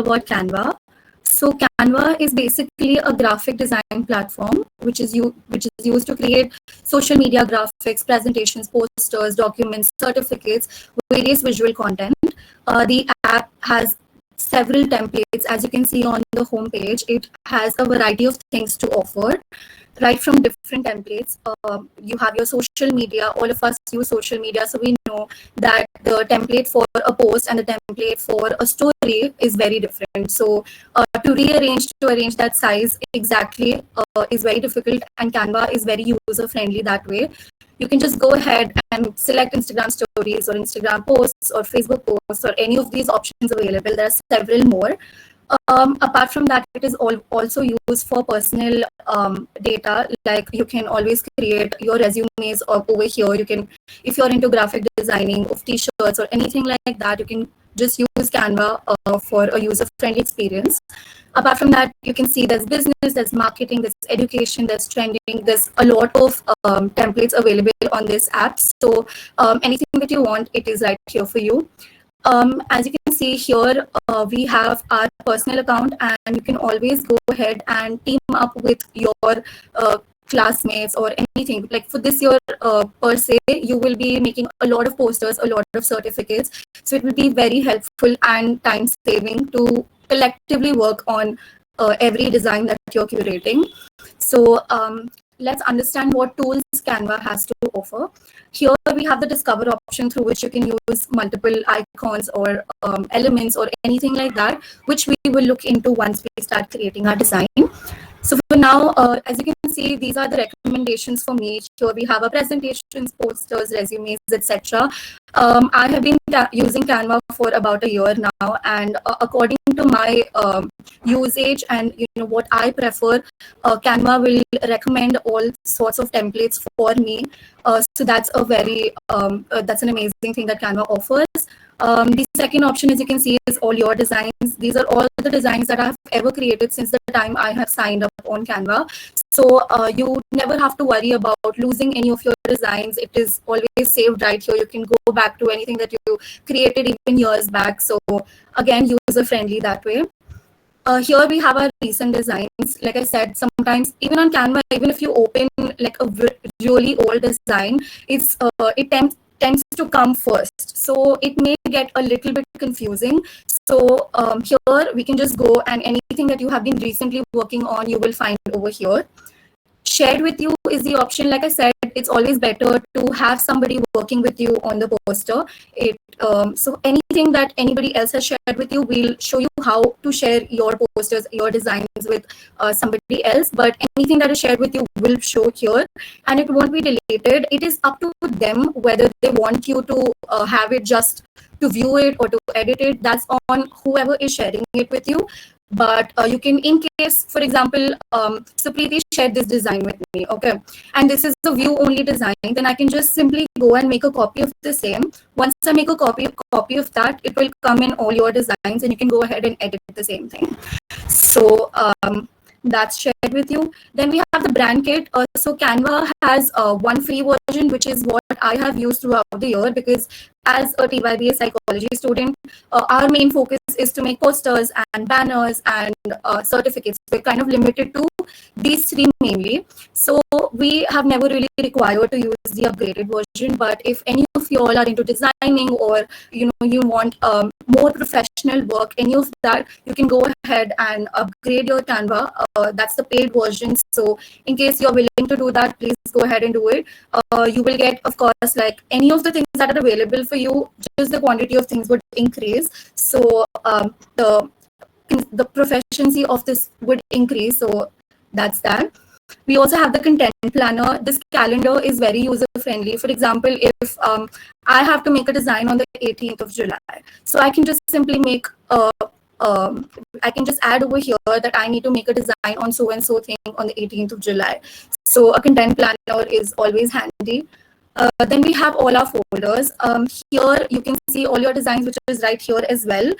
about Canva. So Canva is basically a graphic design platform which is used to create social media graphics, presentations, posters, documents, certificates, various visual content. The app has several templates. As you can see on the homepage, it has a variety of things to offer, right from different templates. You have your social media. All of us use social media, so we know that the template for a post and the template for a story is very different. So to arrange that size exactly is very difficult, and Canva is very user friendly that way. You can just go ahead and select Instagram stories or Instagram posts or Facebook posts or any of these options available. There are several more. Apart from that, it is also used for personal data. Like you can always create your resumes or over here. You can, if you're into graphic designing of t-shirts or anything like that, you can just use Canva for a user-friendly experience. Apart from that, you can see there's business, there's marketing, there's education, there's trending. There's a lot of templates available on this app. So anything that you want, it is right here for you. As you can see here, we have our personal account, and you can always go ahead and team up with your classmates or anything. Like for this year per se, you will be making a lot of posters, a lot of certificates. So it will be very helpful and time saving to collectively work on every design that you're curating. So let's understand what tools Canva has to offer. Here we have the discover option through which you can use multiple icons or elements or anything like that, which we will look into once we start creating our design. So for now, as you can see, these are the recommendations for me. Here we have our presentations, posters, resumes, etc. I have been using Canva for about a year now, and according to my usage and what I prefer, Canva will recommend all sorts of templates for me. So that's a very that's an amazing thing that Canva offers. The second option, as you can see, is all your designs. These are all the designs that I've ever created since the time I have signed up on Canva. So you never have to worry about losing any of your designs. It is always saved right here. You can go back to anything that you created even years back. So again, user friendly that way. Here we have our recent designs. Like I said, sometimes even on Canva, even if you open like a really old design, it tends to come first. So it may get a little bit confusing. So here we can just go, and anything that you have been recently working on, you will find over here. Shared with you is the option. Like I said, it's always better to have somebody working with you on the poster. So anything that anybody else has shared with you, we'll show you how to share your posters, your designs with somebody else. But anything that is shared with you will show here, and it won't be deleted. It is up to them whether they want you to have it just to view it or to edit it. That's on whoever is sharing it with you. But you can, in case, for example, so Preeti shared this design with me, okay, and this is the view only design, then I can just simply go and make a copy of the same. Once I make a copy of that, it will come in all your designs, and you can go ahead and edit the same thing. So that's shared with you. Then we have the brand kit. So Canva has one free version, which is what I have used throughout the year, because as a TYBA psychology student, our main focus is to make posters and banners and certificates. We're kind of limited to these three mainly. So we have never really required to use the upgraded version. But if any of you all are into designing, or you want more professional work, any of that, you can go ahead and upgrade your Canva. That's the paid version. So in case you're willing to do that, please go ahead and do it. You will get, of course, like any of the things that are available for you, just the quantity of things would increase. So the proficiency of this would increase. So that's that. We also have the content planner. This calendar is very user friendly. For example, if I have to make a design on the 18th of July, so I can just simply make I can just add over here that I need to make a design on so and so thing on the 18th of July. So a content planner is always handy. Then we have all our folders. Here you can see all your designs, which is right here as well.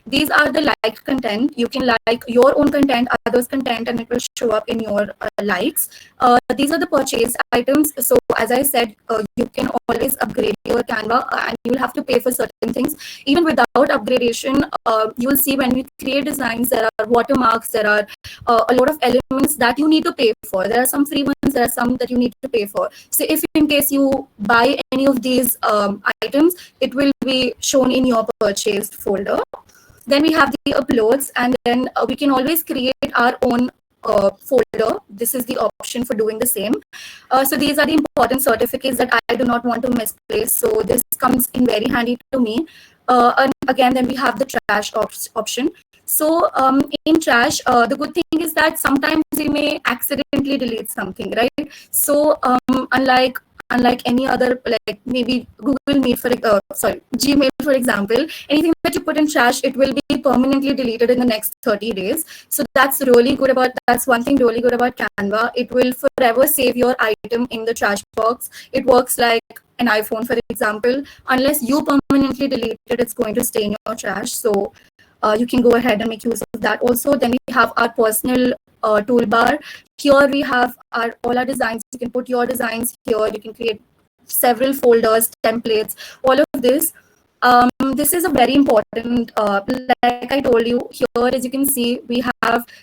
These are the like content. You can like your own content, others' content, and it will show up in your likes. These are the purchased items. So as I said, you can always upgrade your Canva, and you'll have to pay for certain things. Even without upgradation, you will see when we create designs, there are watermarks, there are a lot of elements that you need to pay for. There are some free ones, there are some that you need to pay for. So if in case you buy any of these items, it will be shown in your purchased folder. Then we have the uploads, and then we can always create our own folder. This is the option for doing the same. So these are the important certificates that I do not want to misplace. So this comes in very handy to me. And again, then we have the trash option. So in trash, the good thing is that sometimes you may accidentally delete something, right? So unlike any other, like maybe Google Meet for Gmail for example, anything that you put in trash, it will be permanently deleted in the next 30 days. So that's one thing really good about Canva. It will forever save your item in the trash box. It works like an iPhone, for example. Unless you permanently delete it, it's going to stay in your trash. So you can go ahead and make use of that also. Then we have our personal toolbar. Here we have all our designs. You can put your designs here. You can create several folders, templates, all of this. This is a very important, like I told you, here as you can see,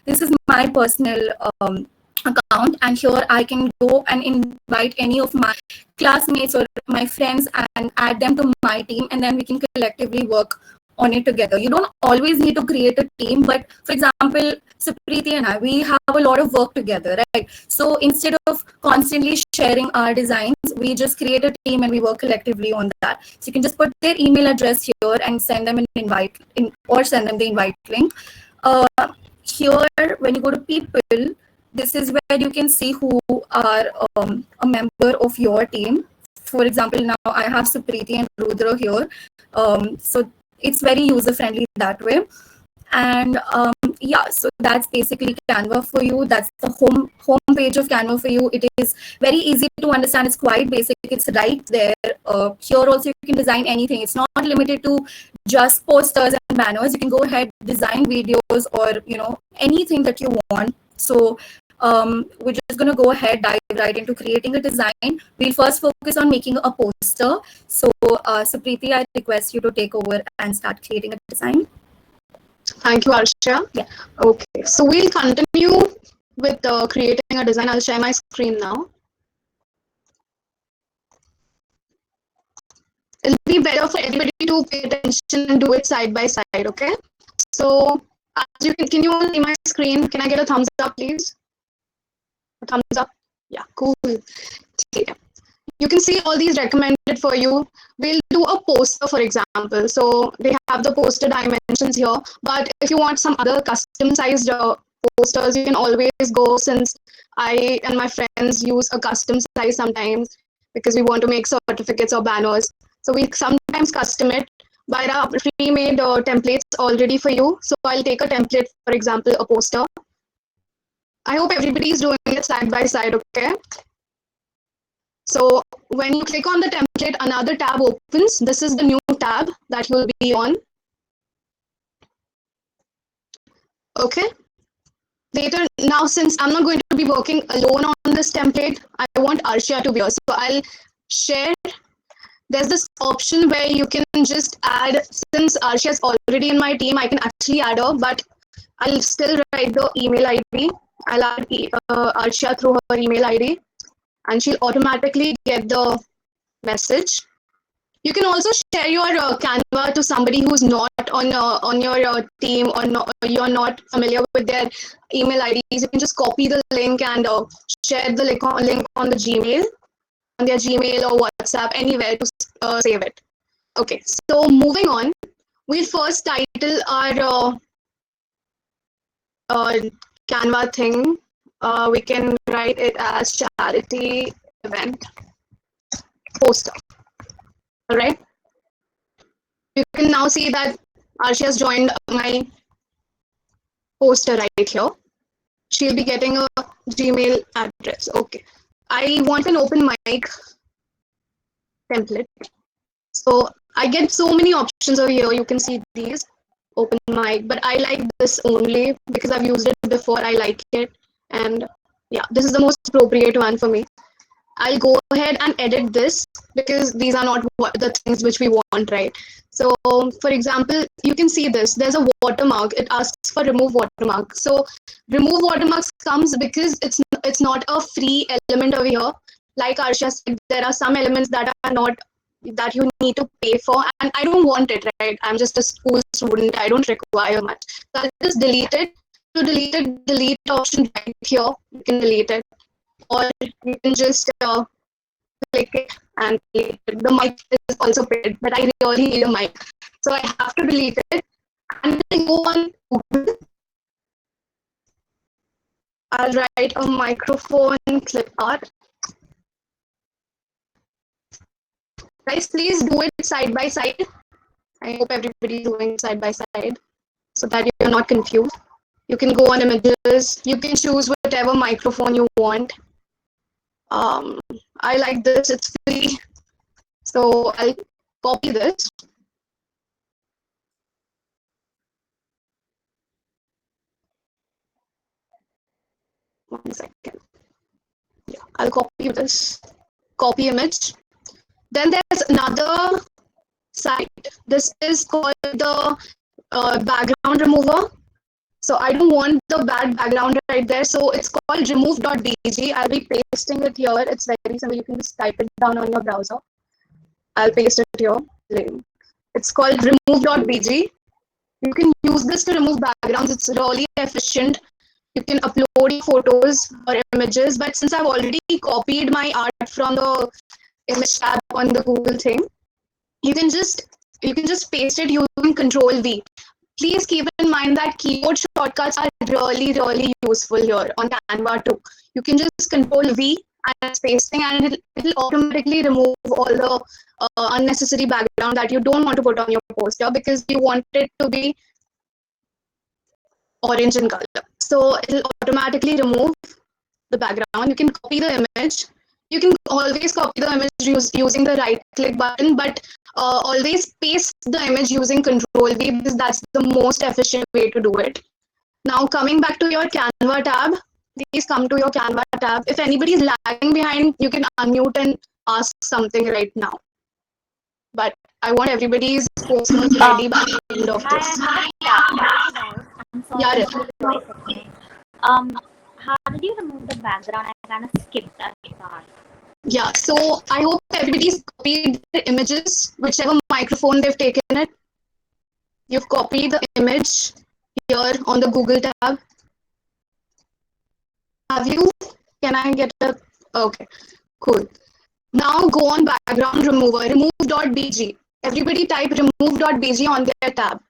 this is my personal account, and here I can go and invite any of my classmates or my friends and add them to my team, and then we can collectively work on it together. You don't always need to create a team, but for example, Supriti and I, we have a lot of work together, right? So instead of constantly sharing our designs, we just create a team and we work collectively on that. So you can just put their email address here and send them an invite or send them the invite link. Here, when you go to people, this is where you can see who are a member of your team. For example, now I have Supriti and Rudra here. So it's very user friendly that way. And yeah, so that's basically Canva for you. That's the home page of Canva for you. It is very easy to understand. It's quite basic. It's right there. Here also you can design anything. It's not limited to just posters and banners. You can go ahead, design videos, or anything that you want. So we're just going to go ahead, dive right into creating a design. We'll first focus on making a poster. So Supriti, I request you to take over and start creating a design. Thank you, Arsha. Yeah. Okay, so we'll continue with creating a design. I'll share my screen now. It'll be better for everybody to pay attention and do it side by side, okay? So, as can you all see my screen? Can I get a thumbs up, please? A thumbs up? Yeah, cool. Yeah. You can see all these recommended for you. We'll do a poster, for example. So they have the poster dimensions here. But if you want some other custom sized posters, you can always go, since I and my friends use a custom size sometimes because we want to make certificates or banners. So we sometimes custom it. But there are pre-made templates already for you. So I'll take a template, for example, a poster. I hope everybody is doing it side by side, okay? So when you click on the template, another tab opens. This is the new tab that you'll be on. Okay. Later, now since I'm not going to be working alone on this template, I want Arsha to be here. So I'll share. There's this option where you can just add, since Arsha is already in my team, I can actually add her, but I'll still write the email ID. I'll add Arsha through her email ID, and she'll automatically get the message. You can also share your Canva to somebody who's not on your team, or you're not familiar with their email IDs. You can just copy the link and share the link on the Gmail, on their Gmail or WhatsApp, anywhere to save it. Okay, so moving on, we'll first title our Canva thing. We can write it as charity event poster. All right. You can now see that Arsha has joined my poster right here. She'll be getting a Gmail address. Okay. I want an open mic. template. So I get so many options over here. You can see these, open mic, but I like this only because I've used it before. I like it. And yeah, this is the most appropriate one for me. I'll go ahead and edit this because these are not the things which we want, right? So for example, you can see this, there's a watermark. It asks for remove watermark. So remove watermarks comes because it's not a free element over here. Like Arsha said, there are some elements that are not, that you need to pay for, and I don't want it, right? I'm just a school student. I don't require much. So I'll just delete it. To delete it, delete option right here. You can delete it, or you can just click it and delete it. The mic is also paid, but I really need a mic, so I have to delete it. And then go on Google. I'll write a microphone clip art. Guys, please do it side by side. I hope everybody's doing side by side so that you're not confused. You can go on images. You can choose whatever microphone you want. I like this, it's free. So I'll copy this. One second. Yeah, I'll copy this. Copy image. Then there's another site. This is called the background remover. So I don't want the bad background right there. So it's called remove.bg. I'll be pasting it here. It's very simple. You can just type it down on your browser. I'll paste it here. It's called remove.bg. You can use this to remove backgrounds. It's really efficient. You can upload photos or images, but since I've already copied my art from the image tab on the Google thing, you can just paste it using Control V. Please keep in mind that keyboard shortcuts are really useful here on Canva too. You can just Control V and it's pasting, and it'll automatically remove all the unnecessary background that you don't want to put on your poster because you want it to be orange in color. So it'll automatically remove the background. You can copy the image. You can always copy the image using the right click button, but always paste the image using Control V because that's the most efficient way to do it. Now coming back to your Canva tab, please come to your Canva tab. If anybody is lagging behind, you can unmute and ask something right now. But I want everybody's posters ready by the end of this. I'm sorry. Yeah. How did you remove the background? I kind of skipped that part. Yeah, so I hope everybody's copied the images, whichever microphone they've taken it. You've copied the image here on the Google tab. Have you? Can I get a, okay, cool. Now go on background remover, remove.bg. Everybody type remove.bg on their tab,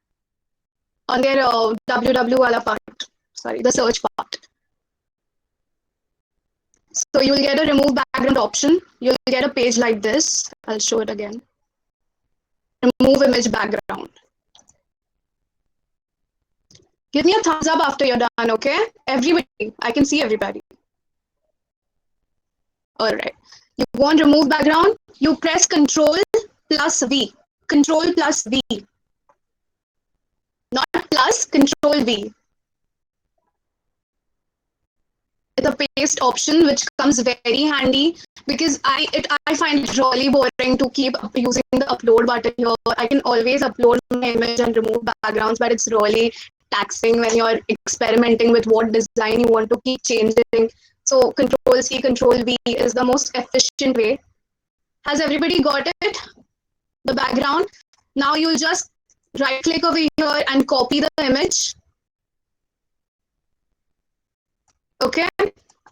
on their www wala part, sorry, the search part. So you'll get a remove background option. You'll get a page like this. I'll show it again. Remove image background. Give me a thumbs up after you're done, okay? Everybody, I can see everybody. All right. You go on remove background. You press Control plus V. Control plus V. Not plus, Control V. The paste option, which comes very handy because I find it really boring to keep using the upload button here. I can always upload my image and remove backgrounds, but it's really taxing when you're experimenting with what design you want to keep changing. So Control C, Control V is the most efficient way. Has everybody got it? The background. Now you'll just right click over here and copy the image. Okay,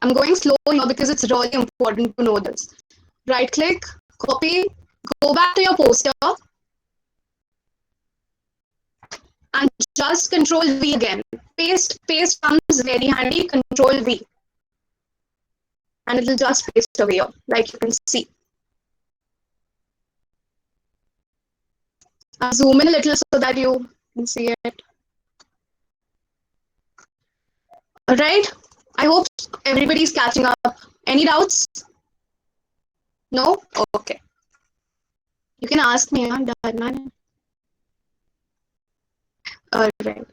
I'm going slow here because it's really important to know this. Right click, copy, go back to your poster and just Control V again. Paste comes very handy, Control V. And it'll just paste away here, like you can see. I'll zoom in a little so that you can see it. All right. I hope everybody's catching up. Any doubts? No? Okay. You can ask me, Darna. Alright.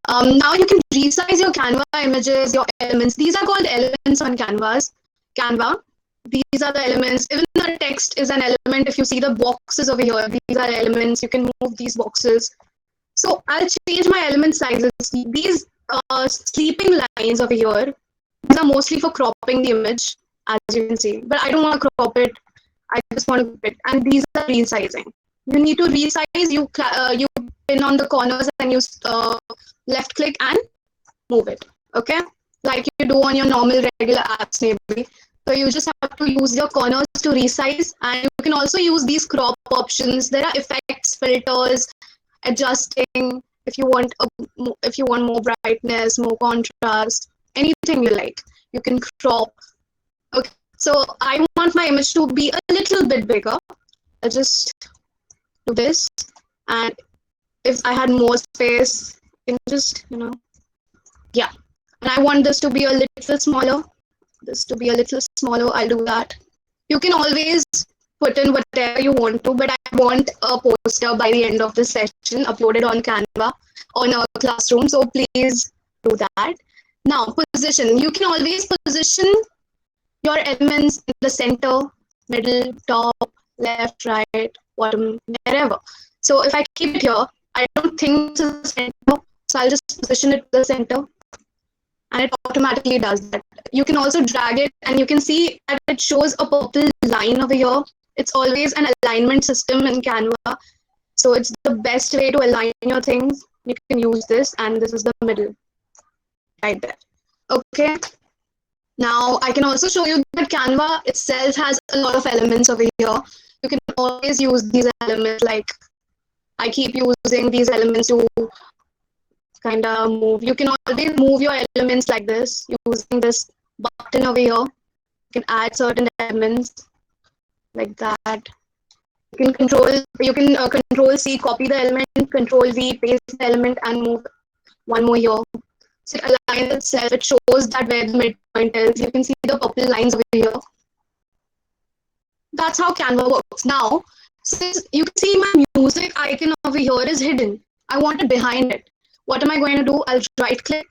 Now you can resize your Canva images, your elements. These are called elements on Canva. These are the elements. Even the text is an element. If you see the boxes over here, these are elements. You can move these boxes. So I'll change my element sizes. These sleeping lines over here, these are mostly for cropping the image, as you can see. But I don't want to crop it. I just want to group it. And these are resizing. You need to resize. You pin on the corners and you left click and move it. Okay, like you do on your normal regular apps maybe. So you just have to use your corners to resize, and you can also use these crop options. There are effects, filters, adjusting if you want more brightness, more contrast, anything you like. You can crop. Okay, so I want my image to be a little bit bigger. I'll just do this, and if I had more space, I can just yeah. And I want this to be a little smaller. I'll do that. You can always put in whatever you want to, but I want a poster by the end of the session uploaded on Canva on a classroom. So please do that. Now, position. You can always position your elements in the center, middle, top, left, right, bottom, wherever. So if I keep it here, I don't think this is the center. So I'll just position it to the center. And it automatically does that. You can also drag it, and you can see that it shows a purple line over here. It's always an alignment system in Canva. So it's the best way to align your things. You can use this, and this is the middle right there. Okay. Now I can also show you that Canva itself has a lot of elements over here. You can always use these elements. Like I keep using these elements to kind of move. You can always move your elements like this using this button over here. You can add certain elements like that. You can control C, copy the element, control V, paste the element, and move one more here. So it aligns itself. It shows that where the midpoint is. You can see the purple lines over here. That's how Canva works. Now, since you can see my music icon over here is hidden, I want it behind it. What am I going to do? I'll right click.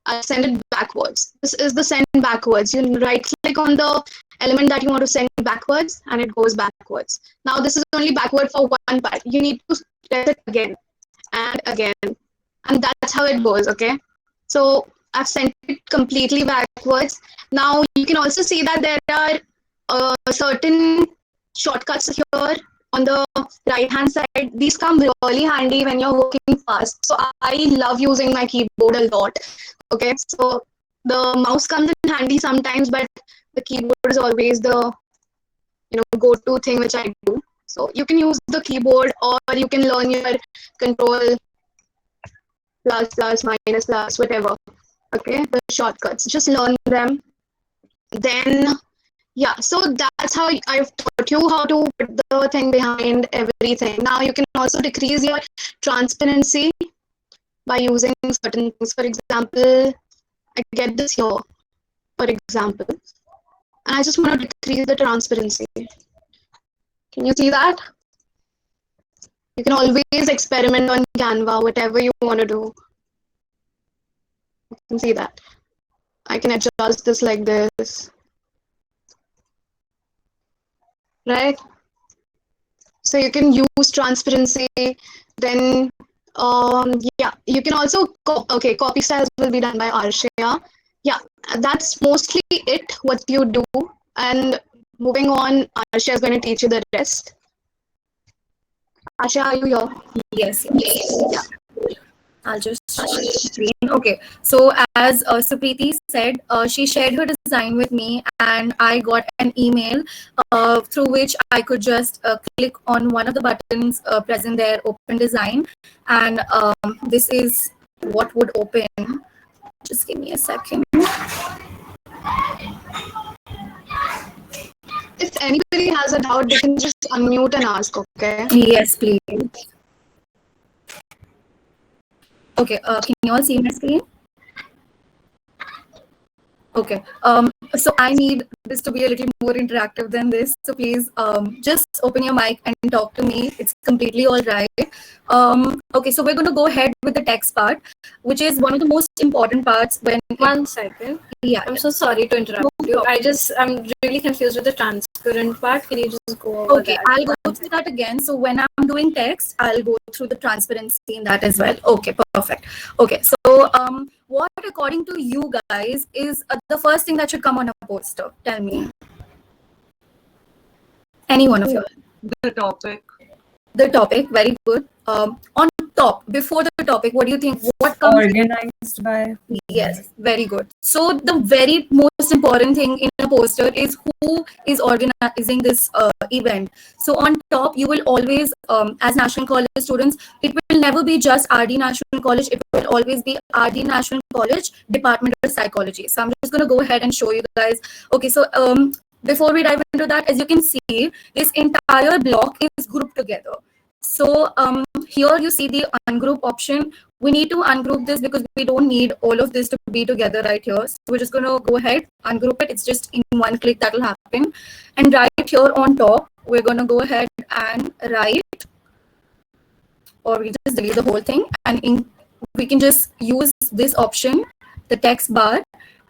I'll send it backwards. This is the send backwards. You right click on the element that you want to send backwards, and it goes backwards. Now this is only backward for one part. You need to press it again and again, and that's how it goes. Okay, so I've sent it completely backwards. Now you can also see that there are certain shortcuts here on the right hand side. These come really handy when you're working fast. So I love using my keyboard a lot. Okay, so the mouse comes in handy sometimes, but the keyboard is always the go-to thing which I do. So you can use the keyboard, or you can learn your control plus minus plus whatever. Okay, the shortcuts, just learn them. Then yeah, so that's how I've taught you how to put the thing behind everything. Now you can also decrease your transparency by using certain things. For example, I get this here, for example, and I just want to decrease the transparency. Can you see that? You can always experiment on Canva, whatever you want to do. You can see that. I can adjust this like this. Right? So you can use transparency. Then yeah, you can also copy styles will be done by Arshia. Yeah, that's mostly it what you do. And moving on, Arshia is going to teach you the rest. Arshia, are you here? Yes. Yeah. I'll just share the screen. Okay, so as Supriti said, she shared her design with me, and I got an email through which I could just click on one of the buttons present there, open design, and this is what would open. Just give me a second. If anybody has a doubt, they can just unmute and ask, okay? Yes, please. Okay, can you all see my screen? Okay. So I need this to be a little more interactive than this. So please just open your mic and talk to me. It's completely all right. Okay, so we're going to go ahead with the text part, which is one of the most important parts when... One second. Yeah. I'm so sorry to interrupt you. I'm really confused with the transparent part. Can you just go over Okay, that? I'll go through that again. So when I'm doing text, I'll go through the transparency in that as well. Okay, perfect. Okay, so what according to you guys is the first thing that should come on a poster? Tell me. Any one of you. The topic. The topic, very good. On top, before the topic, what do you think? What comes? Organized by. Yes, very good. So the very most important thing in a poster is who is organizing this event. So on top, you will always, as National College students, it will never be just RD National College. It will always be RD National College Department of Psychology. So I'm just going to go ahead and show you guys. Okay, so before we dive into that, as you can see, this entire block is grouped together. So here you see the ungroup option. We need to ungroup this because we don't need all of this to be together right here. So we're just going to go ahead, ungroup it. It's just in one click that will happen. And right here on top, we're going to go ahead and write, or we just delete the whole thing. And we can just use this option, the text bar,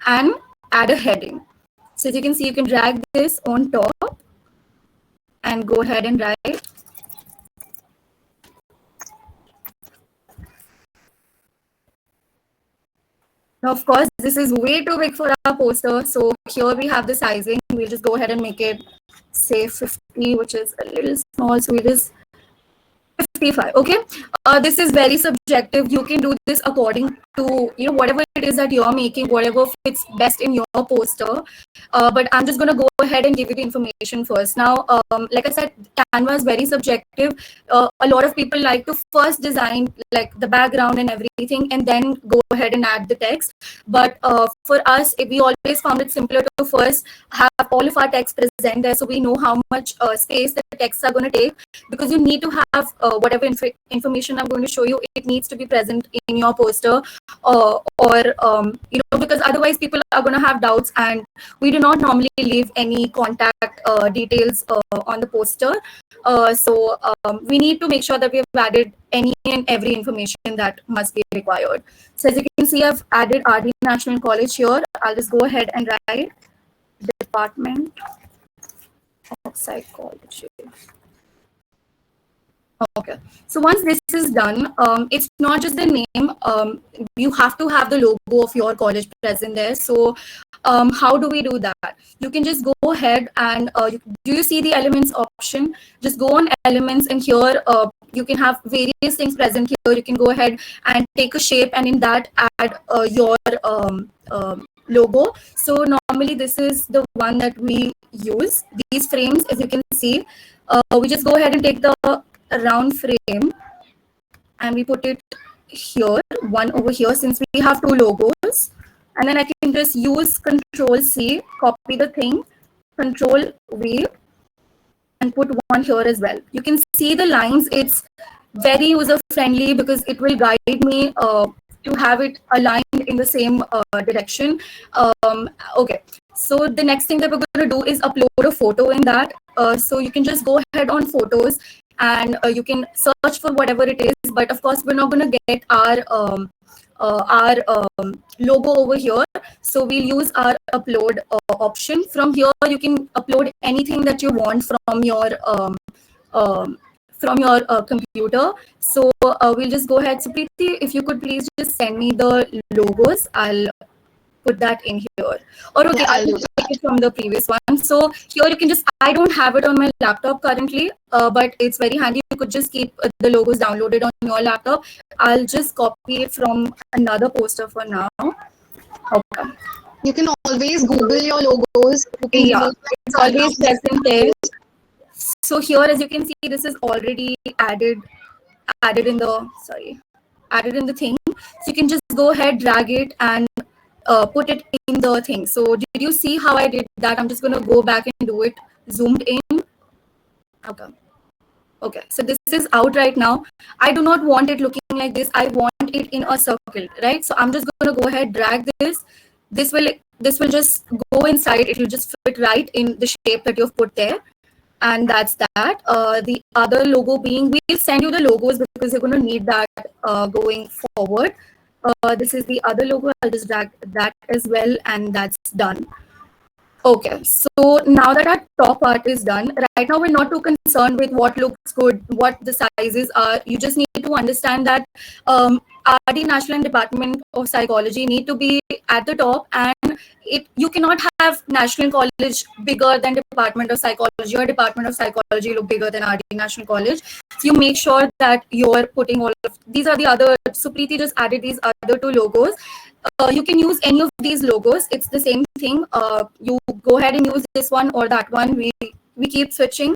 and add a heading. So as you can see, you can drag this on top and go ahead and write. Now, of course, this is way too big for our poster. So here we have the sizing. We'll just go ahead and make it, say, 50, which is a little small. So we'll just 55. Okay, this is very subjective. You can do this according to whatever it is that you're making, whatever fits best in your poster. But I'm just going to go ahead and give you the information first. Now, like I said, Canva is very subjective. A lot of people like to first design like the background and everything, and then go ahead and add the text. But for us, we always found it simpler to first have all of our text present there, so we know how much space the texts are going to take, because you need to have whatever information I'm going to show you, it needs to be present in your poster, because otherwise people are going to have doubts, and we do not normally leave any contact details on the poster. So we need to make sure that we have added any and every information that must be required. So as you can see, I've added RD National College here. I'll just go ahead and write Department of Psychology. Okay, so once this is done, it's not just the name. You have to have the logo of your college present there. So how do we do that? You can just go ahead and do you see the elements option? Just go on elements, and here you can have various things present here. You can go ahead and take a shape, and in that add your logo. So normally this is the one that we use. These frames, as you can see, we just go ahead and take the round frame and we put it here, one over here, since we have two logos. And then I can just use Control C, copy the thing, Control V, and put one here as well. You can see the lines. It's very user friendly because it will guide me to have it aligned in the same direction. Okay, so the next thing that we're going to do is upload a photo in that. So you can just go ahead on photos, and you can search for whatever it is, but of course we're not going to get our logo over here, so we'll use our upload option. From here you can upload anything that you want from your computer. So we'll just go ahead. So Preeti, if you could please just send me the logos, I'll put that in here. Or okay, I'll take it from the previous one. So here you can just, I don't have it on my laptop currently, but it's very handy. You could just keep the logos downloaded on your laptop. I'll just copy it from another poster for now. Okay. You can always Google your logos. Yeah, it's always present there. So here, as you can see, this is already added in the thing. So you can just go ahead, drag it, and put it in the thing. So did you see how I did that? I'm just going to go back and do it zoomed in. Okay, so this is out right now. I do not want it looking like this. I want it in a circle, right? So I'm just going to go ahead, drag this, this will just go inside. It will just fit right in the shape that you've put there. And that's that. The other logo being, we'll send you the logos because you're going to need that going forward. This is the other logo. I'll just drag that as well, and that's done. Okay, so now that our top part is done, right now we're not too concerned with what looks good, what the sizes are. You just need to understand that RD National and Department of Psychology need to be at the top, and you cannot have National College bigger than Department of Psychology, or Department of Psychology look bigger than RD National College. So you make sure that you're putting all of these are the other. So Preeti just added these other two logos. You can use any of these logos. It's the same thing. You go ahead and use this one or that one. We keep switching.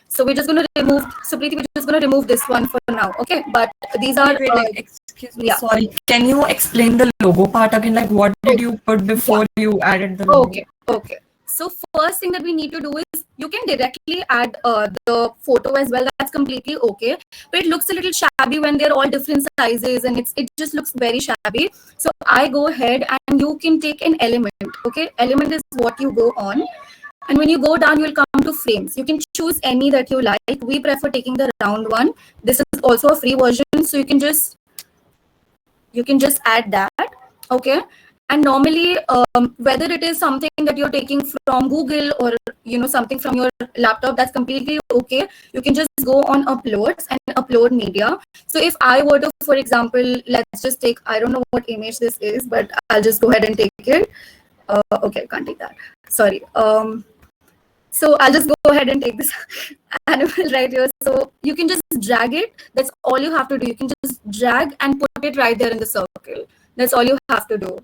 So we're just going to remove. So Preeti, we're just going to remove this one for now. Okay, but these are. Excuse me. Yeah. Sorry. Can you explain the logo part again? Like, what did you put before you added the logo? Okay. So first thing that we need to do is you can directly add the photo as well. That's completely okay. But it looks a little shabby when they're all different sizes, and it just looks very shabby. So I go ahead and you can take an element. Okay, element is what you go on. And when you go down, you will come to frames. You can choose any that you like. We prefer taking the round one. This is also a free version, so you can just add that. Okay. And normally, whether it is something that you're taking from Google or something from your laptop, that's completely okay. You can just go on uploads and upload media. So if I were to, for example, let's just take, I don't know what image this is, but I'll just go ahead and take it. Okay, I can't take that. Sorry. So I'll just go ahead and take this animal right here. So you can just drag it. That's all you have to do. You can just drag and put it right there in the circle. That's all you have to do.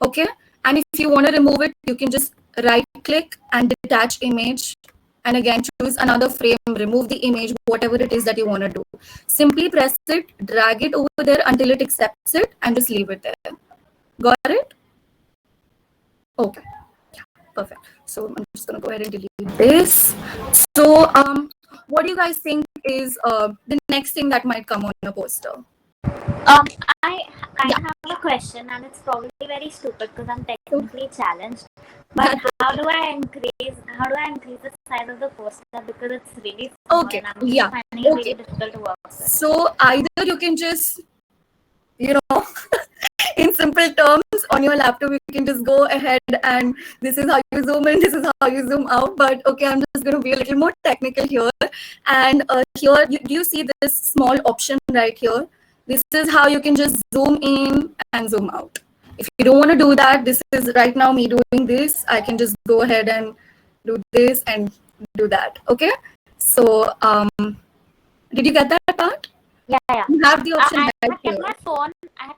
Okay, and if you want to remove it, you can just right click and detach image, and again choose another frame, remove the image, whatever it is that you want to do. Simply press it, drag it over there until it accepts it, and just leave it there. Got it? Okay, yeah, perfect. So I'm just gonna go ahead and delete this. So what do you guys think is the next thing that might come on a poster? I have a question, and it's probably very stupid because I'm technically challenged. But how do I increase the size of the poster, because it's really small, Okay, and I'm yeah, finding it really difficult to work with. So either you can just, in simple terms, on your laptop, you can just go ahead and this is how you zoom in, this is how you zoom out. But okay, I'm just going to be a little more technical here. And here, do you see this small option right here? This is how you can just zoom in and zoom out. If you don't want to do that, this is right now me doing this. I can just go ahead and do this and do that. Okay. So did you get that part? Yeah. You have the option I right had here.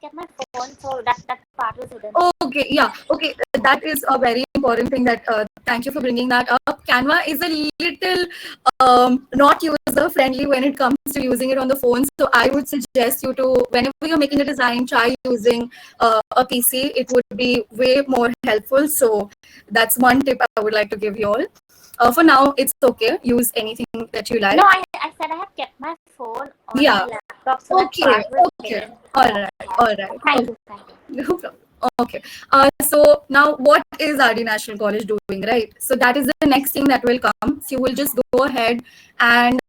kept my phone. So that part was hidden. Okay, yeah. Okay, that is a very important thing that thank you for bringing that up. Canva is a little not user friendly when it comes to using it on the phone. So I would suggest you to, whenever you're making a design, try using a PC. It would be way more helpful. So that's one tip I would like to give you all. For now, it's okay. Use anything that you like. No, I said I have kept my phone on my laptop. So Okay. that part was hidden. All right. Thank you. No problem. Okay. So now what is RD National College doing, right? So that is the next thing that will come. So you will just go ahead and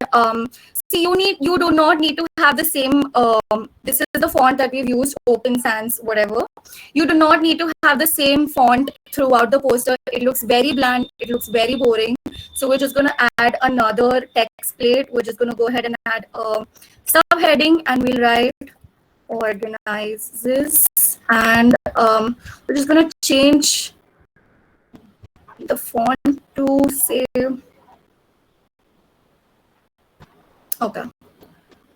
see, you do not need to have the same, this is the font that we've used, Open Sans, whatever. You do not need to have the same font throughout the poster. It looks very bland. It looks very boring. So we're just going to add another text plate. We're just going to go ahead and add a subheading, and we'll write organizes, and we're just going to change the font to say, okay,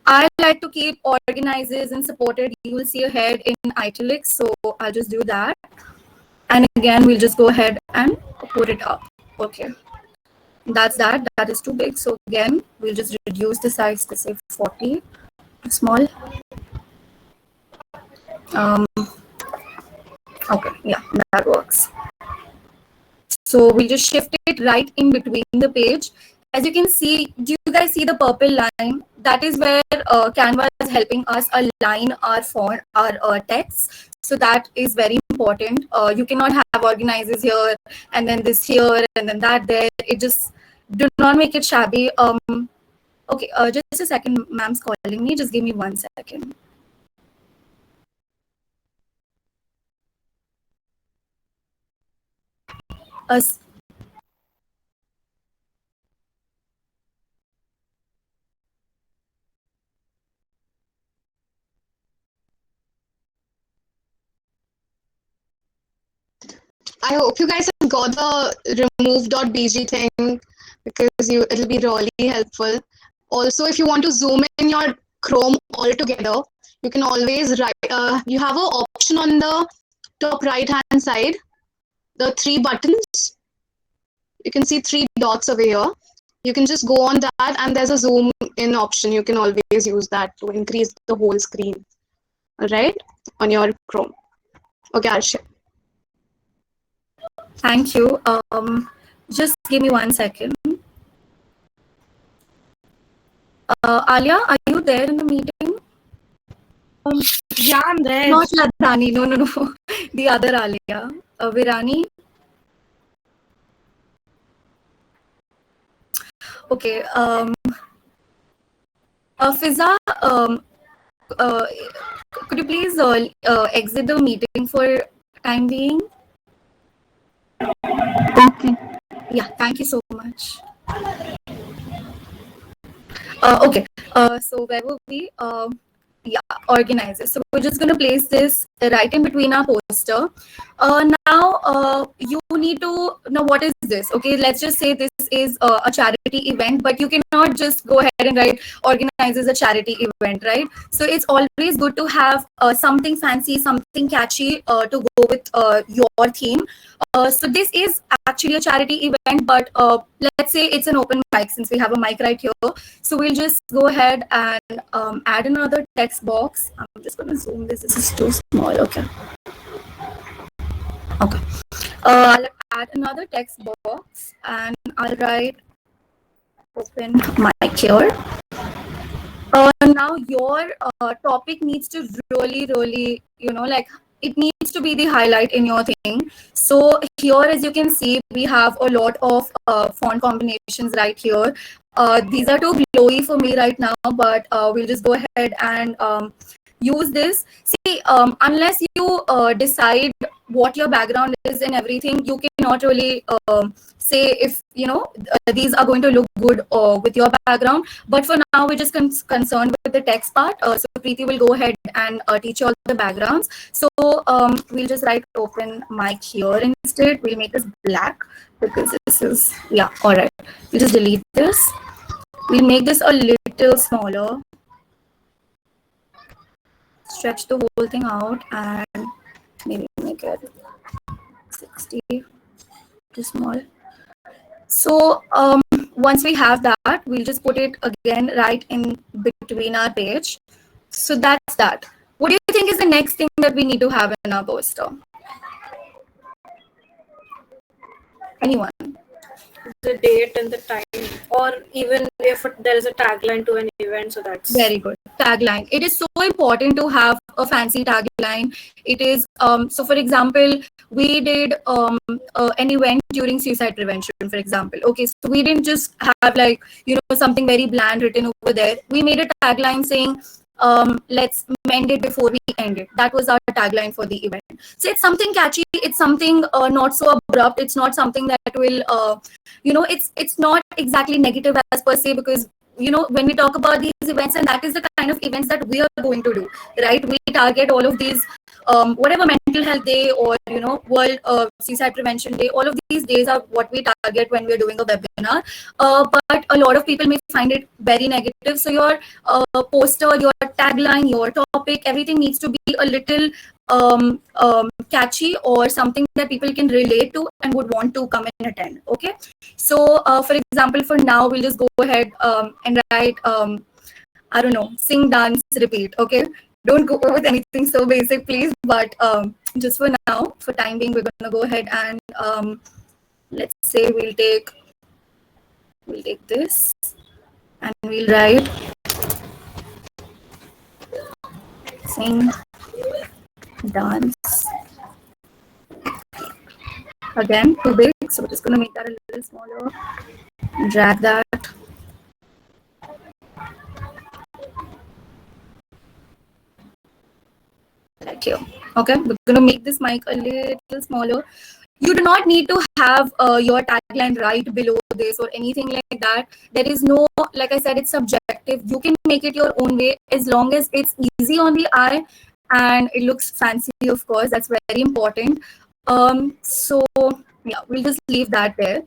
I like to keep organizes and supported. You will see a head in italics, so I'll just do that. And again, we'll just go ahead and put it up. Okay, that's that is too big, so again we'll just reduce the size to say 40, too small. Okay, yeah, that works. So we just shift it right in between the page. As you can see, do you guys see the purple line? That is where Canva is helping us align our font, our text. So that is very important. You cannot have organizers here and then this here and then that there. It just do not make it shabby. Okay, just a second, ma'am's calling me. Just give me 1 second. S- I hope you guys have got the remove.bg thing because it'll be really helpful. Also, if you want to zoom in your Chrome altogether, you can always write. You have an option on the top right hand side, the three buttons. You can see three dots over here. You can just go on that, and there's a zoom in option. You can always use that to increase the whole screen. All right, on your Chrome. Okay, Arshia. Thank you. Just give me 1 second. Alia, are you there in the meeting? Yeah, I'm there. Not Ladani, no. The other Alia. Virani. Okay. Fiza, could you please exit the meeting for time being? Okay. Yeah, thank you so much. Okay, so where were we? Yeah, organizers. So we're just going to place this right in between our poster. Now, you need to know what is this. Okay, let's just say this is a charity event, but you cannot just go ahead and write organizes a charity event, right? So it's always good to have something fancy, something catchy to go with your theme. So this is actually a charity event, but let's say it's an open mic since we have a mic right here. So we'll just go ahead and add another text box. I'm just going to zoom this. This is too small. Okay. Okay. I'll add another text box and I'll write open mic here. Now your topic needs to really, like it needs to be the highlight in your thing. So here, as you can see, we have a lot of font combinations right here. These are too glowy for me right now, but we'll just go ahead and use this. See, unless you decide what your background is and everything, you cannot really say if these are going to look good with your background. But for now, we're just concerned with the text part. So Preeti will go ahead and teach you all the backgrounds. So we'll just write open mic here instead. We'll make this black because this is, yeah, all right. We'll just delete this. We'll make this a little smaller. Stretch the whole thing out and maybe make it 60, too small. So once we have that, we'll just put it again right in between our page. So that's that. What do you think is the next thing that we need to have in our poster? Anyone? The date and the time, or even if there is a tagline to an event, so that's very good. Tagline. It is so important to have a fancy tagline. It is so for example, we did an event during suicide prevention, for example. Okay, so we didn't just have like something very bland written over there. We made a tagline saying let's mend it before we end it. That was our tagline for the event. So it's something catchy, it's something not so abrupt, it's not something that will it's not exactly negative as per se, because when we talk about these events, and that is the kind of events that we are going to do, right? We target all of these whatever mental health day or world suicide prevention day, all of these days are what we target when we're doing a webinar. But a lot of people may find it very negative, so your poster, your tagline, your topic, everything needs to be a little catchy or something that people can relate to and would want to come and attend. Okay, so for example, for now we'll just go ahead and write I don't know, sing, dance, repeat. Okay, don't go with anything so basic, please. But just for now, for time being, we're gonna go ahead and let's say we'll take this and we'll write sing, dance. Again, too big, so we're just going to make that a little smaller. Drag that. Right here. Okay, we're going to make this mic a little smaller. You do not need to have your tagline right below this or anything like that. There is no, like I said, it's subjective. You can make it your own way as long as it's easy on the eye and it looks fancy, of course. That's very important. So yeah, we'll just leave that there.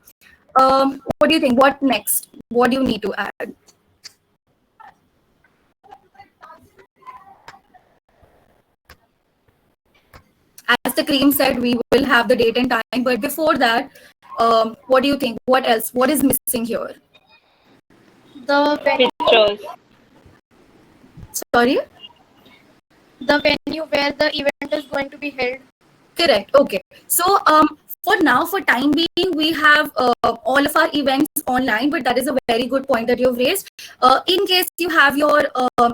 What do you think? What next? What do you need to add? As the cream said, we will have the date and time, but before that, what do you think? What else? What is missing here? The Pictures. Sorry? the venue where the event is going to be held. Correct. Okay. So for now, for time being, we have all of our events online, but that is a very good point that you've raised. In case you have your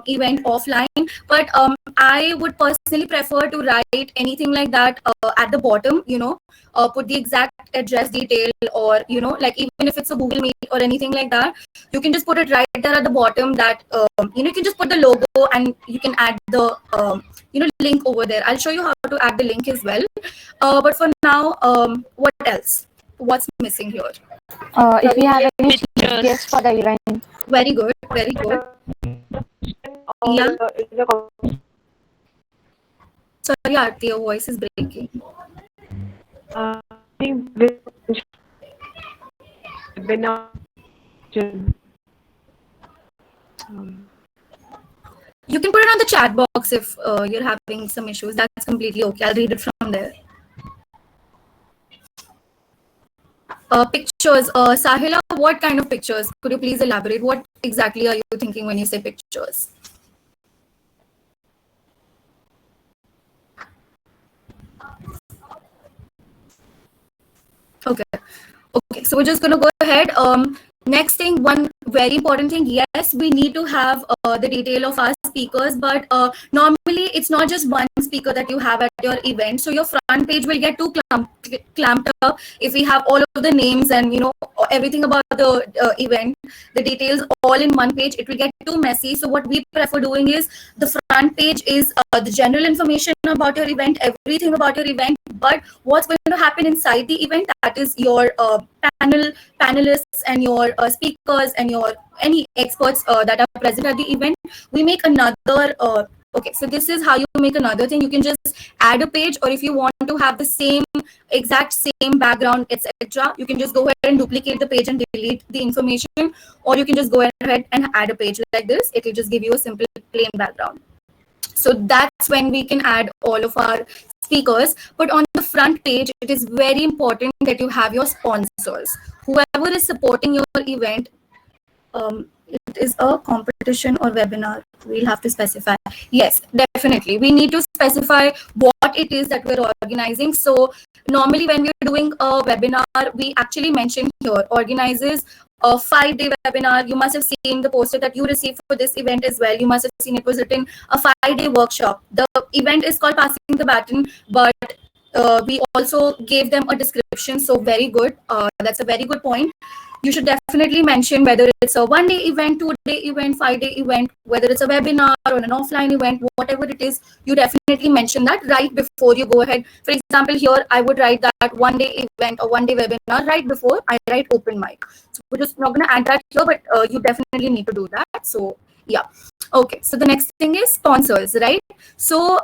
event offline, but I would personally prefer to write anything like that at the bottom, put the exact address detail, or, like even if it's a Google Meet or anything like that, you can just put it right there at the bottom that, you can just put the logo and you can add the, link over there. I'll show you how to add the link as well. But for now, what else? What's missing here? If we have any Pictures. guests for the event. Very good. Very good. Yeah. Sorry, Aarti, your voice is breaking. You can put it on the chat box if you're having some issues. That's completely okay. I'll read it from there. Pictures. Sahila, what kind of pictures? Could you please elaborate? What exactly are you thinking when you say pictures? Okay. Okay. So we're just going to go ahead. Next thing, one very important thing. Yes, we need to have the detail of our speakers, but normally it's not just one speaker that you have at your event. So your front page will get too clamped up if we have all of the names and everything about the event, the details all in one page. It will get too messy. So what we prefer doing is the front page is the general information about your event, everything about your event, but what's going to happen inside the event, that is your panelists and your speakers and your any experts that are present at the event. We make another okay, so this is how you make another thing. You can just add a page, or if you want to have the exact same background, etc., you can just go ahead and duplicate the page and delete the information, or you can just go ahead and add a page like this. It will just give you a simple plain background. So that's when we can add all of our speakers. But on the front page, it is very important that you have your sponsors. Whoever is supporting your event, it is a competition or webinar, we'll have to specify. Yes, definitely. We need to specify what it is that we're organizing. So normally when we're doing a webinar, we actually mention here, organizes a 5-day webinar. You must have seen the poster that you received for this event as well. You must have seen it was written a 5-day workshop. The event is called Passing the Baton, but we also gave them a description. So very good. That's a very good point. You should definitely mention whether it's a 1-day event, 2-day event, 5-day event, whether it's a webinar or an offline event, whatever it is, you definitely mention that right before you go ahead. For example, here I would write that 1-day event or 1-day webinar right before I write open mic. So we're just not going to add that here, but you definitely need to do that. So yeah. Okay, so the next thing is sponsors, right? So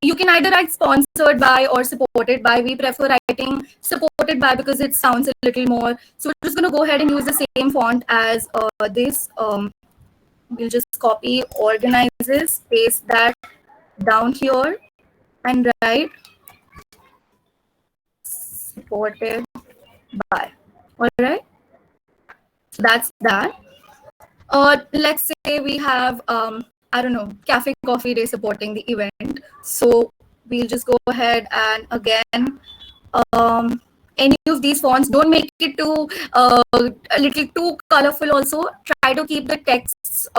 you can either write sponsored by or supported by. We prefer writing supported by because it sounds a little more. So we're just going to go ahead and use the same font as this. We'll just copy organizes, paste that down here and write supported by. All right, so that's that. Let's say we have, I don't know, Cafe Coffee Day supporting the event. So we'll just go ahead and again, any of these fonts, don't make it too, a little too colorful also. Try to keep the texts,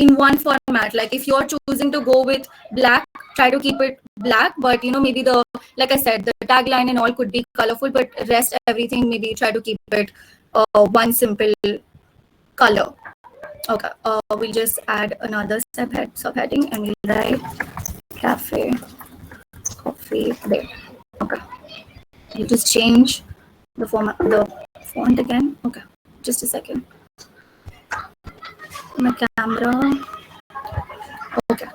in one format. Like if you're choosing to go with black, try to keep it black, but maybe like I said, the tagline and all could be colorful, but rest everything, maybe try to keep it one simple color. Okay, we'll just add another subheading and we'll write cafe, coffee there. Okay, you just change the font again. Okay, just a second. My camera. Okay.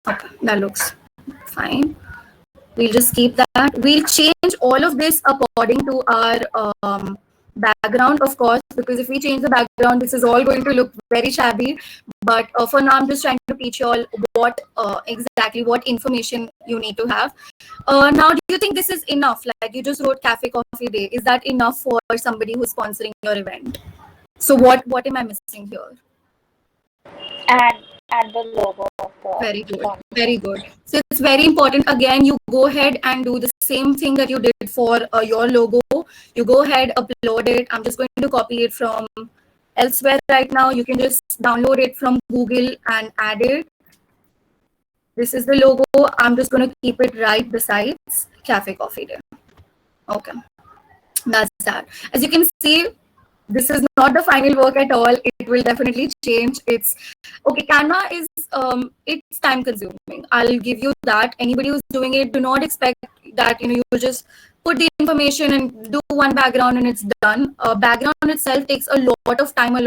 Okay, that looks fine. We'll just keep that. We'll change all of this according to our background, of course, because if we change the background, this is all going to look very shabby. But for now, I'm just trying to teach you all what exactly what information you need to have. Now, do you think this is enough? Like you just wrote Cafe Coffee Day. Is that enough for somebody who's sponsoring your event? So what am I missing here? Add the logo of the Very good. font. Very good. So it's very important. Again, you go ahead and do the same thing that you did for your logo. You go ahead, upload it. I'm just going to copy it from elsewhere right now. You can just download it from Google and add it. This is the logo. I'm just going to keep it right besides Cafe Coffee Day. Okay. That's that. As you can see, this is not the final work at all. It will definitely change. It's okay. Canva is it's time consuming. I'll give you that. Anybody who's doing it, do not expect that you just put the information and do one background and it's done. Background itself takes a lot of time,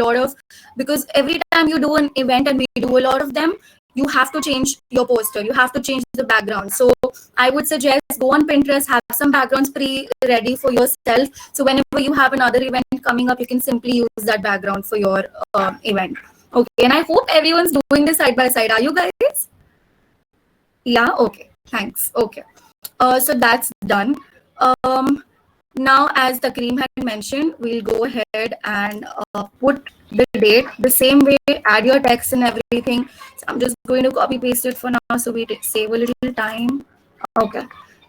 because every time you do an event, and we do a lot of them, you have to change your poster, you have to change the background. So I would suggest go on Pinterest, have some backgrounds pre-ready for yourself. So whenever you have another event coming up, you can simply use that background for your event. Okay, and I hope everyone's doing this side by side. Are you guys? Yeah, okay, thanks. Okay, so that's done. Now, as Takreem had mentioned, we'll go ahead and put the date the same way, add your text and everything. So I'm just going to copy paste it for now so we save a little time. Okay.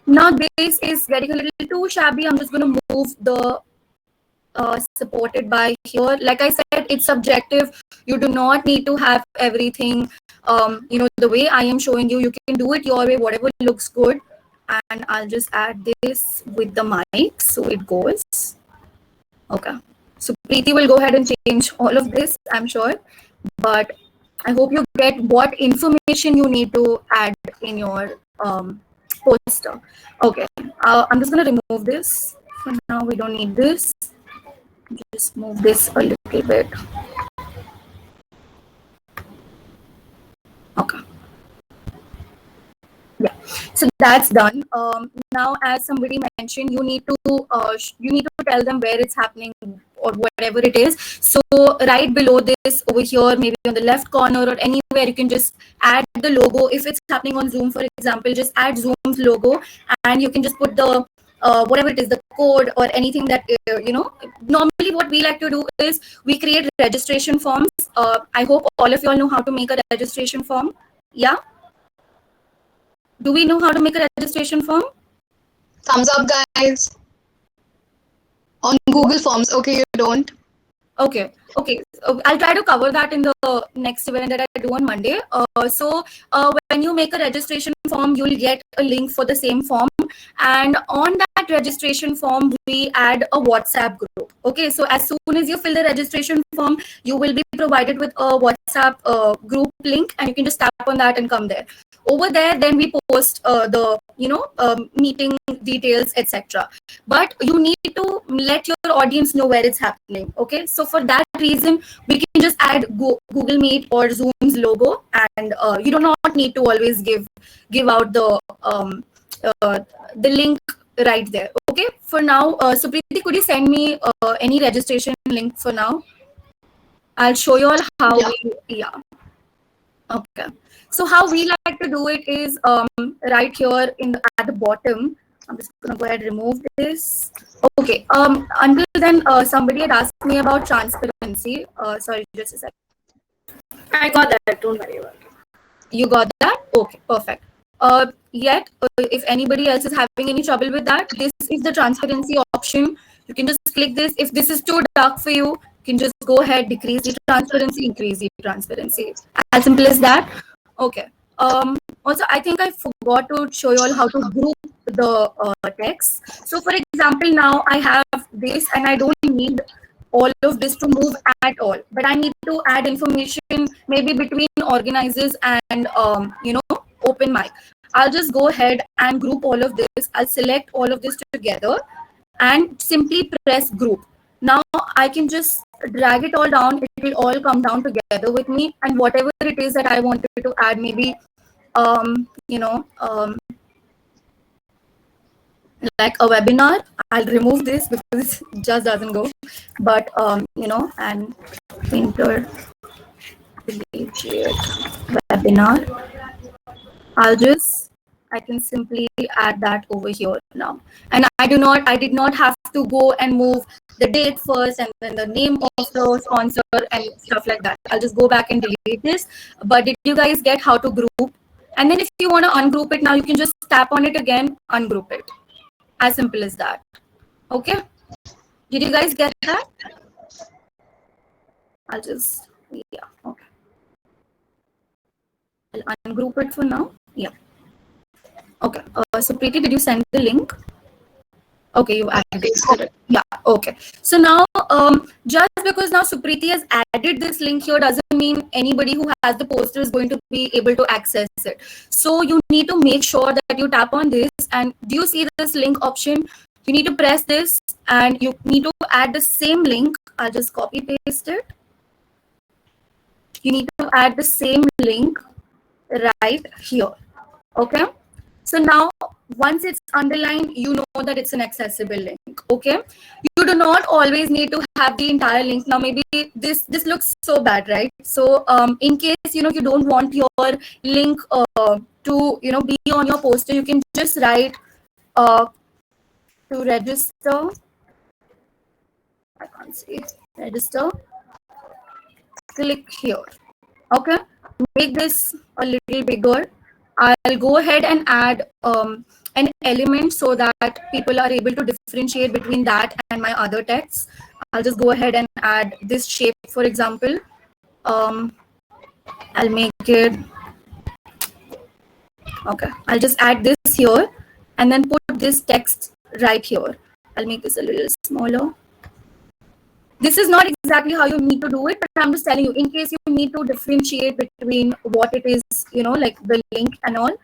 Now this is getting a little too shabby. I'm just going to move the supported by here. Like I said, it's subjective. You do not need to have everything, the way I am showing you. You can do it your way, whatever looks good. And I'll just add this with the mic so it goes. Okay. So Preeti will go ahead and change all of this, I'm sure. But I hope you get what information you need to add in your poster. Okay. I'm just going to remove this. For now, we don't need this. Just move this a little bit. Okay. Yeah, so that's done. Now, as somebody mentioned, you need to tell them where it's happening or whatever it is. So right below this over here, maybe on the left corner or anywhere, you can just add the logo. If it's happening on Zoom, for example, just add Zoom's logo, and you can just put the whatever it is, the code or anything that Normally, what we like to do is we create registration forms. I hope all of you all know how to make a registration form. Yeah. Do we know how to make a registration form? Thumbs up, guys. On Google Forms. Okay, you don't. Okay. I'll try to cover that in the next event that I do on Monday. So when you make a registration form, you'll get a link for the same form. And on that registration form, we add a WhatsApp group. Okay, so as soon as you fill the registration form, you will be provided with a WhatsApp group link, and you can just tap on that and come there. Over there, then we post the meeting details, etc. But you need to let your audience know where it's happening. Okay, so for that reason, we can just add Google Meet or Zoom's logo, and you do not need to always give out the link right there. Okay, for now, so Preeti, could you send me any registration link for now? I'll show you all how Okay. So how we like to do it is right here at the bottom. I'm just gonna go ahead and remove this. Okay. Until then, somebody had asked me about transparency. Sorry, just a second. I got that. Don't worry about it. You got that? Okay, perfect. If anybody else is having any trouble with that, this is the transparency option. You can just click this. If this is too dark for you, you can just go ahead, decrease the transparency, increase the transparency. As simple as that. Okay. Also, I think I forgot to show you all how to group the text. So for example, now I have this and I don't need all of this to move at all, but I need to add information maybe between organizers and open mic. I'll just go ahead and group all of this. I'll select all of this together and simply press group. Now I can just drag it all down. It will all come down together with me, and whatever it is that I wanted to add, maybe like a webinar, I'll remove this because it just doesn't go. But and intermediate webinar, I can simply add that over here now. And I did not have to go and move the date first and then the name of the sponsor and stuff like that. I'll just go back and delete this. But did you guys get how to group? And then if you want to ungroup it now, you can just tap on it again, ungroup it. As simple as that. Okay? Did you guys get that? I'll just, yeah, okay. I'll ungroup it for now. Yeah. Okay. So Preeti, did you send the link? Okay, you added it. Yeah, okay. So now, just because now Supriti has added this link here doesn't mean anybody who has the poster is going to be able to access it. So you need to make sure that you tap on this, and do you see this link option? You need to press this and you need to add the same link. I'll just copy paste it. You need to add the same link right here. Okay. So now, once it's underlined, you know that it's an accessible link. Okay. You do not always need to have the entire link. Now, maybe this looks so bad, right? So, in case you don't want your link to be on your poster, you can just write to register. I can't see register. Click here. Okay. Make this a little bigger. I'll go ahead and add an element so that people are able to differentiate between that and my other texts. I'll just go ahead and add this shape, for example. I'll make it, okay. I'll just add this here and then put this text right here. I'll make this a little smaller. This is not exactly how you need to do it, but I'm just telling you, in case you need to differentiate between what it is, like the link and all,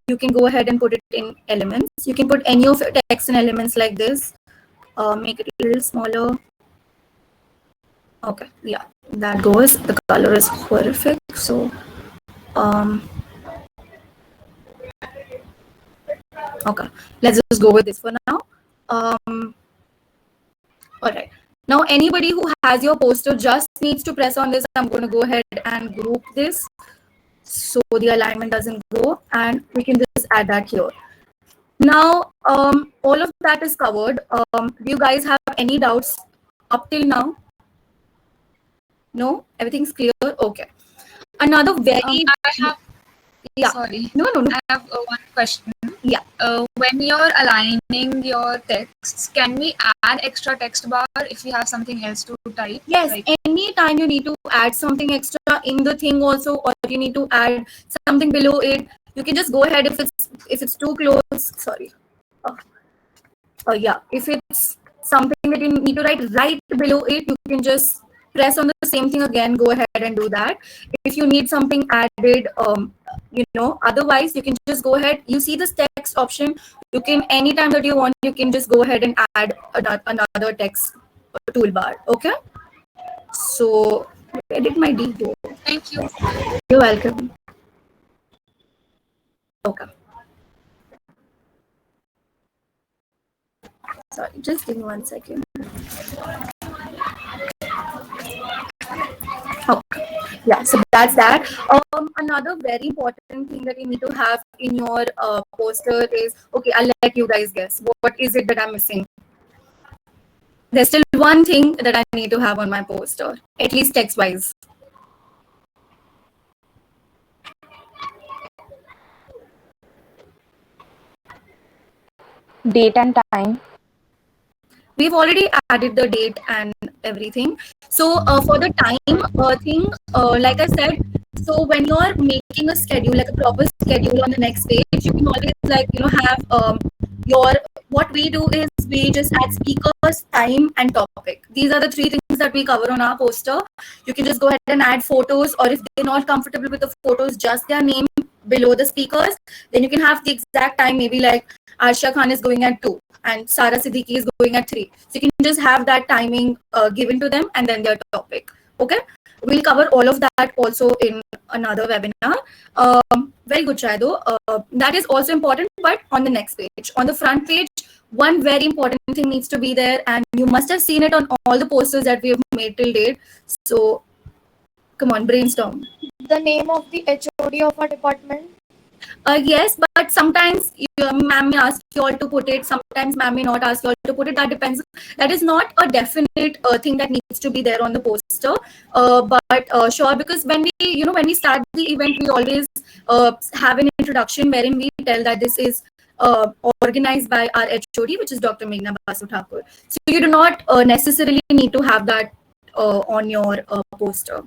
you can go ahead and put it in elements. You can put any of your text in elements like this. Make it a little smaller. Okay, yeah, that goes. The color is perfect. So, okay, let's just go with this for now. All right. Now, anybody who has your poster just needs to press on this. I'm going to go ahead and group this so the alignment doesn't go, and we can just add that here. Now, all of that is covered. Do you guys have any doubts up till now? No? Everything's clear? Okay. Another very... I have... Yeah. Sorry. No. I have one question. Yeah. When you're aligning your texts, can we add extra text bar if we have something else to type? Yes. Like, anytime you need to add something extra in the thing also, or you need to add something below it, you can just go ahead if it's too close. Sorry. Yeah. If it's something that you need to write right below it, you can just press on the same thing again, go ahead and do that. If you need something added, otherwise you can just go ahead. You see this text option, you can, anytime that you want, you can just go ahead and add another text toolbar. Okay. So, edit my D go. thank you. You're welcome. Okay. Sorry, just give me 1 second. Okay. Yeah, so that's that. Another very important thing that you need to have in your poster is, okay, I'll let you guys guess. What is it that I'm missing? There's still one thing that I need to have on my poster, at least text-wise. Date and time. we've already added the date and everything. So for the time thing, like I said, so when you're making a schedule, like a proper schedule on the next page, you can always have your, what we do is we just add speakers, time, and topic. These are the three things that we cover on our poster. You can just go ahead and add photos, or if they're not comfortable with the photos, just their name below the speakers. Then you can have the exact time, maybe like Arsha Khan is going at 2 and Sara Siddiqui is going at 3. So you can just have that timing given to them and then their topic. Okay, we'll cover all of that also in another webinar. Very good, Shaido. That is also important, but on the next page. On the front page, one very important thing needs to be there, and you must have seen it on all the posters that we have made till date. So come on, brainstorm. The name of the HOD of a department. Yes, but sometimes ma'am may ask you all to put it. Sometimes ma'am may not ask you all to put it. That depends. That is not a definite thing that needs to be there on the poster. But sure, because when we start the event, we always have an introduction wherein we tell that this is organized by our HOD, which is Dr. Meghna Basu Thakur. So you do not necessarily need to have that on your poster.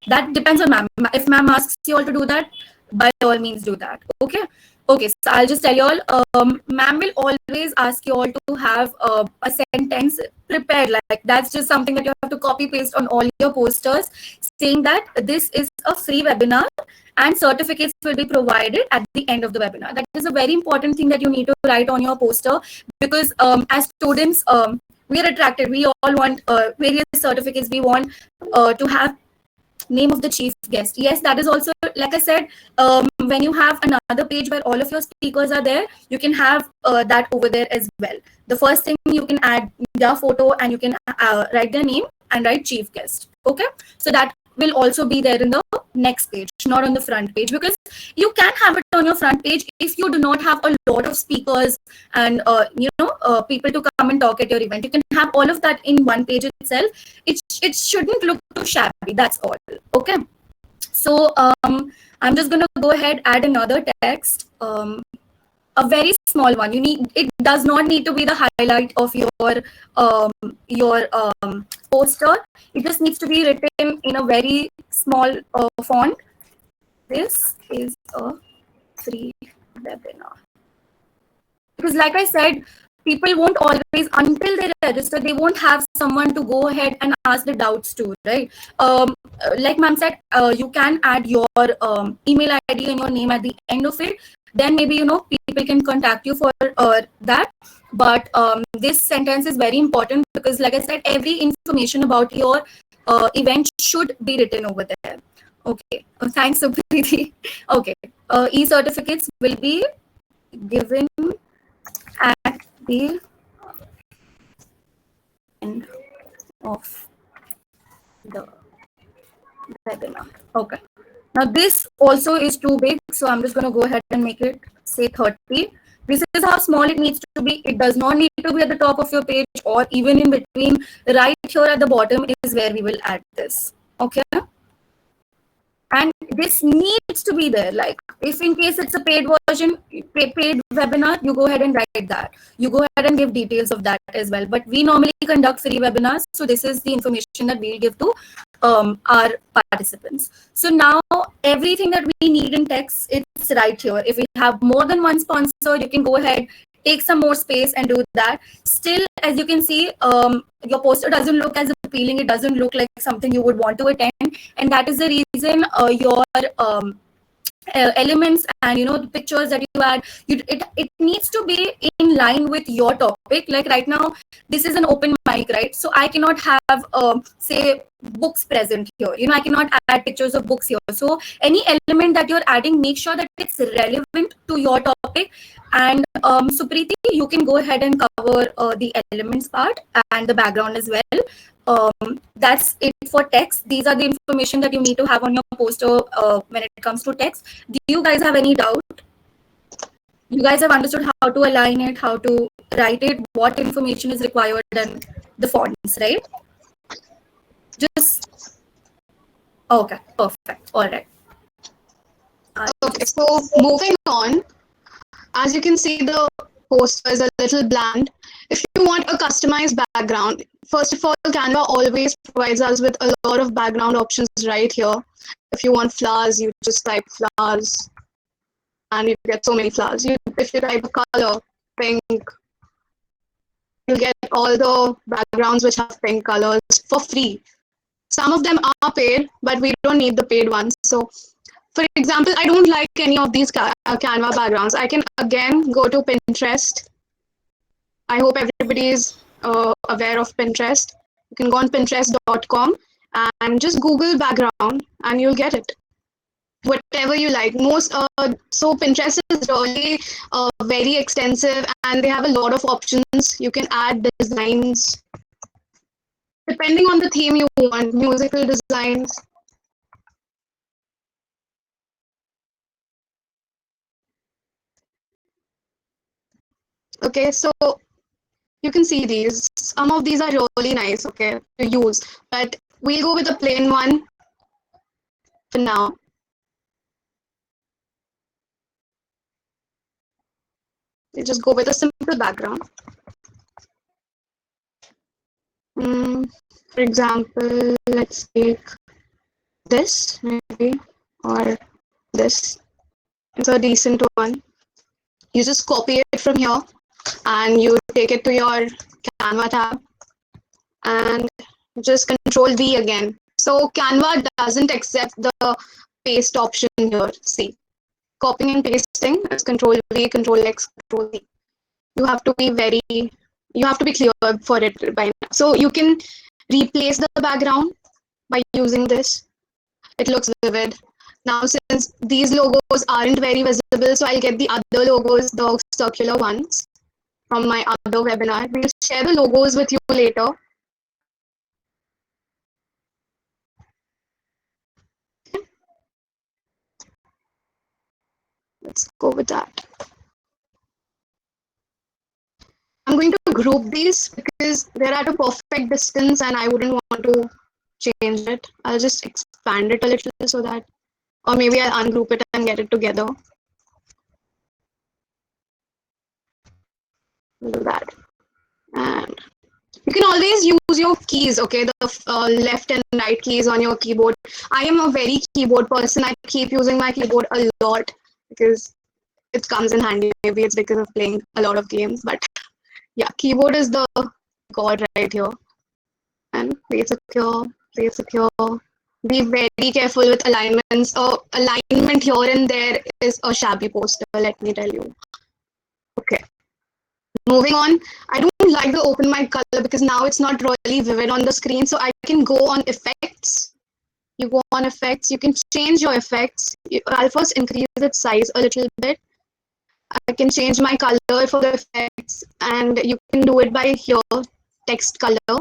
That depends on ma'am. If ma'am asks you all to do that, by all means do that. Okay, so I'll just tell you all, ma'am will always ask you all to have a sentence prepared. Like, that's just something that you have to copy paste on all your posters, saying that this is a free webinar and certificates will be provided at the end of the webinar. That is a very important thing that you need to write on your poster, because as students, we are attracted. We all want various certificates. We want to have name of the chief guest. Yes, that is also, like I said, when you have another page where all of your speakers are there, you can have that over there as well. The first thing, you can add their photo and you can write their name and write chief guest. Okay, so that will also be there in the next page, not on the front page, because you can have it on your front page if you do not have a lot of speakers and people to come and talk at your event. You can have all of that in one page itself. It shouldn't look too shabby. That's all. Okay, so I'm just gonna go ahead, add another text, a very small one. It does not need to be the highlight of your poster. It just needs to be written in a very small font. This is a free webinar. Because like I said, people won't always, until they register, they won't have someone to go ahead and ask the doubts to, right? Like ma'am said, you can add your email ID and your name at the end of it. Then maybe, people can contact you for that. But this sentence is very important because, like I said, every information about your event should be written over there. Okay, thanks, Supriti. Okay, e-certificates will be given at the end of the webinar. Okay. Now this also is too big, so I'm just going to go ahead and make it say 30. This is how small it needs to be. It does not need to be at the top of your page or even in between. Right here at the bottom is where we will add this. Okay. And this needs to be there. Like, if in case it's a paid version, paid webinar, you go ahead and write that. You go ahead and give details of that as well. But we normally conduct free webinars, so this is the information that we'll give to our participants. So now everything that we need in text, it's right here. If we have more than one sponsor, you can go ahead, take some more space and do that. Still, as you can see, your poster doesn't look as appealing. It doesn't look like something you would want to attend, and that is the reason your elements and the pictures that you add, it needs to be in line with your topic. Like right now, this is an open mic, right? So I cannot have say books present here. I cannot add pictures of books here. So any element that you're adding, make sure that it's relevant to your topic. And Supriti, you can go ahead and cover the elements part and the background as well. That's it for text. These are the information that you need to have on your poster when it comes to text. Do you guys have any doubt? You guys have understood how to align it, how to write it, what information is required, and the fonts, right? Just okay, perfect. All right. Okay, so moving on, as you can see, the poster is a little bland. If you want a customized background, first of all, Canva always provides us with a lot of background options right here. If you want flowers, you just type flowers and you get so many flowers. If you type a color, pink, you'll get all the backgrounds which have pink colors for free. Some of them are paid, but we don't need the paid ones. So, for example, I don't like any of these Canva backgrounds. I can again go to Pinterest. I hope everybody is aware of Pinterest. You can go on pinterest.com and just Google background and you'll get it. Whatever you like. So Pinterest is really very extensive and they have a lot of options. You can add designs depending on the theme you want, musical designs. Okay, so you can see these. Some of these are really nice, okay, to use, but we'll go with a plain one for now. We'll just go with a simple background. For example, let's take this maybe, or this. It's a decent one. You just copy it from here and you take it to your Canva tab and just Control V again. So Canva doesn't accept the paste option here. See, copying and pasting is Control V, Control X, Control V. You have to be clear for it by now. So you can replace the background by using this. It looks vivid. Now, since these logos aren't very visible, so I'll get the other logos, the circular ones, from my other webinar. We'll share the logos with you later. Let's go with that. I'm going to group these because they're at a perfect distance and I wouldn't want to change it. I'll just expand it a little so that, or maybe I'll ungroup it and get it together. We'll do that. And you can always use your keys, okay, the left and right keys on your keyboard. I am a very keyboard person. I keep using my keyboard a lot because it comes in handy. Maybe it's because of playing a lot of games, but yeah, keyboard is the god right here. And play secure, play secure. Be very careful with alignments. Alignment here and there is a shabby poster, let me tell you. Okay. Moving on, I don't like the open mic color because now it's not really vivid on the screen. So I can go on effects. You go on effects, you can change your effects. I'll first increase its size a little bit. I can change my color for the effects and you can do it by here, text color.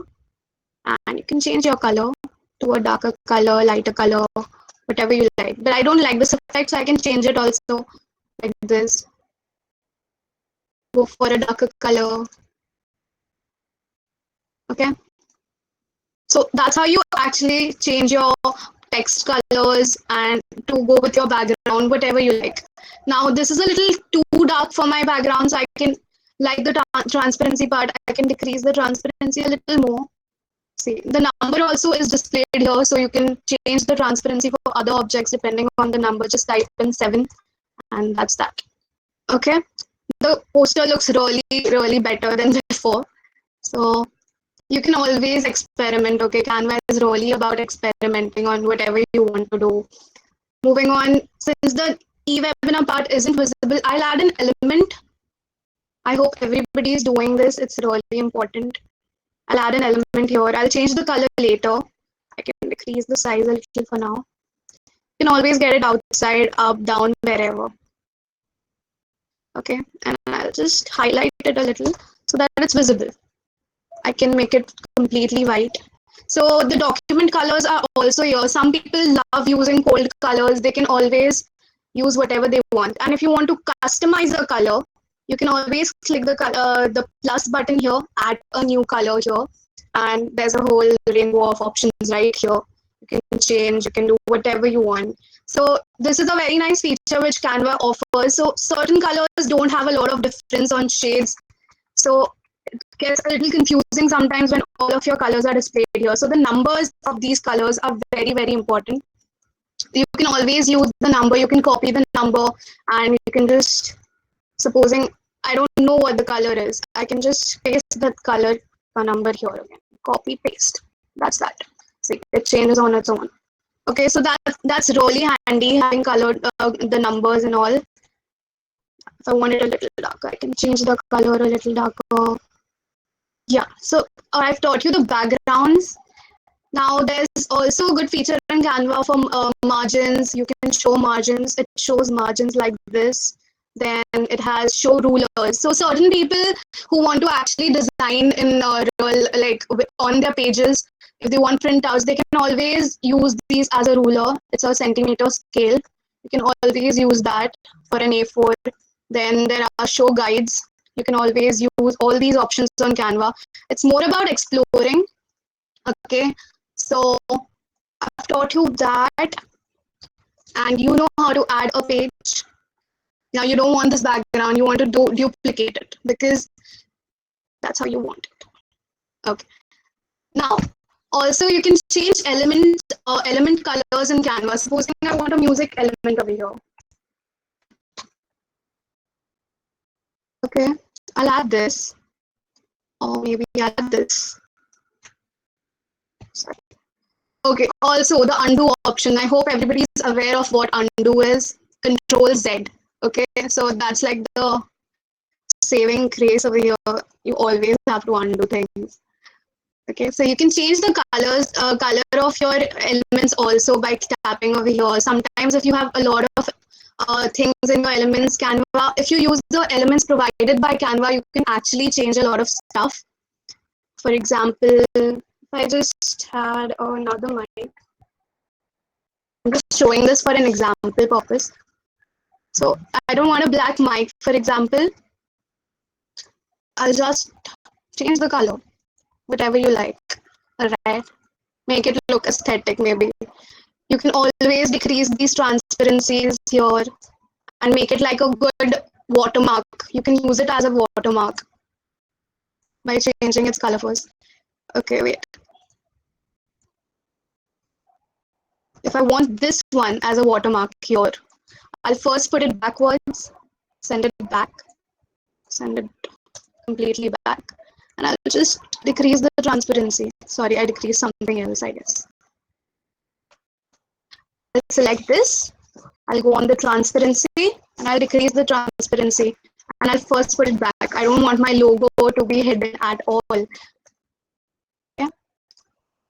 And you can change your color to a darker color, lighter color, whatever you like. But I don't like this effect, so I can change it also like this. Go for a darker color. Okay. So that's how you actually change your text colors and to go with your background, whatever you like. Now this is a little too dark for my background, so I can, like the transparency part, I can decrease the transparency a little more. See, the number also is displayed here, so you can change the transparency for other objects depending on the number. Just type in 7 and that's that. Okay. The poster looks really, really better than before. So you can always experiment, okay? Canva is really about experimenting on whatever you want to do. Moving on, since the eWebinar part isn't visible, I'll add an element. I hope everybody is doing this. It's really important. I'll add an element here. I'll change the color later. I can decrease the size a little for now. You can always get it outside, up, down, wherever. Okay, and I'll just highlight it a little so that it's visible. I can make it completely white. So the document colors are also here. Some people love using cold colors. They can always use whatever they want. And if you want to customize a color, you can always click the plus button here, add a new color here. And there's a whole rainbow of options right here. You can change, you can do whatever you want. So this is a very nice feature which Canva offers. So certain colors don't have a lot of difference on shades. So it gets a little confusing sometimes when all of your colors are displayed here. So the numbers of these colors are very, very important. You can always use the number, you can copy the number, and you can just, supposing I don't know what the color is, I can just paste that color number here again. Copy, paste. That's that. See, it changes on its own. Okay, so that's really handy having colored the numbers and all. If I want it a little darker, I can change the color a little darker. Yeah, so I've taught you the backgrounds. Now there's also a good feature in Canva for margins. You can show margins. It shows margins like this. Then it has show rulers. So certain people who want to actually design in real, like on their pages, if they want printouts, they can always use these as a ruler. It's a centimeter scale. You can always use that for an A4. Then there are show guides. You can always use all these options on Canva. It's more about exploring. Okay, so I've taught you that, and you know how to add a page. Now you don't want this background, you want to duplicate it because that's how you want it. Okay. Now, also you can change element colors in Canva. Supposing I want a music element over here. Okay, I'll add this, or maybe I'll add this. Sorry. Okay, also the undo option. I hope everybody's aware of what undo is. Control Z. Okay, so that's like the saving grace over here. You always have to undo things. Okay, so you can change the color of your elements also by tapping over here. Sometimes if you have a lot of things in your elements, Canva, if you use the elements provided by Canva, you can actually change a lot of stuff. For example, if I just had another mic, I'm just showing this for an example purpose. So I don't want a black mic, for example. I'll just change the color, whatever you like. All right, make it look aesthetic maybe. You can always decrease these transparencies here and make it like a good watermark. You can use it as a watermark by changing its color first. Okay, wait. If I want this one as a watermark here, I'll first put it backwards, send it back, send it completely back, and I'll just decrease the transparency. Sorry, I decreased something else, I guess. I'll select this, I'll go on the transparency, and I'll decrease the transparency, and I'll first put it back. I don't want my logo to be hidden at all. Yeah,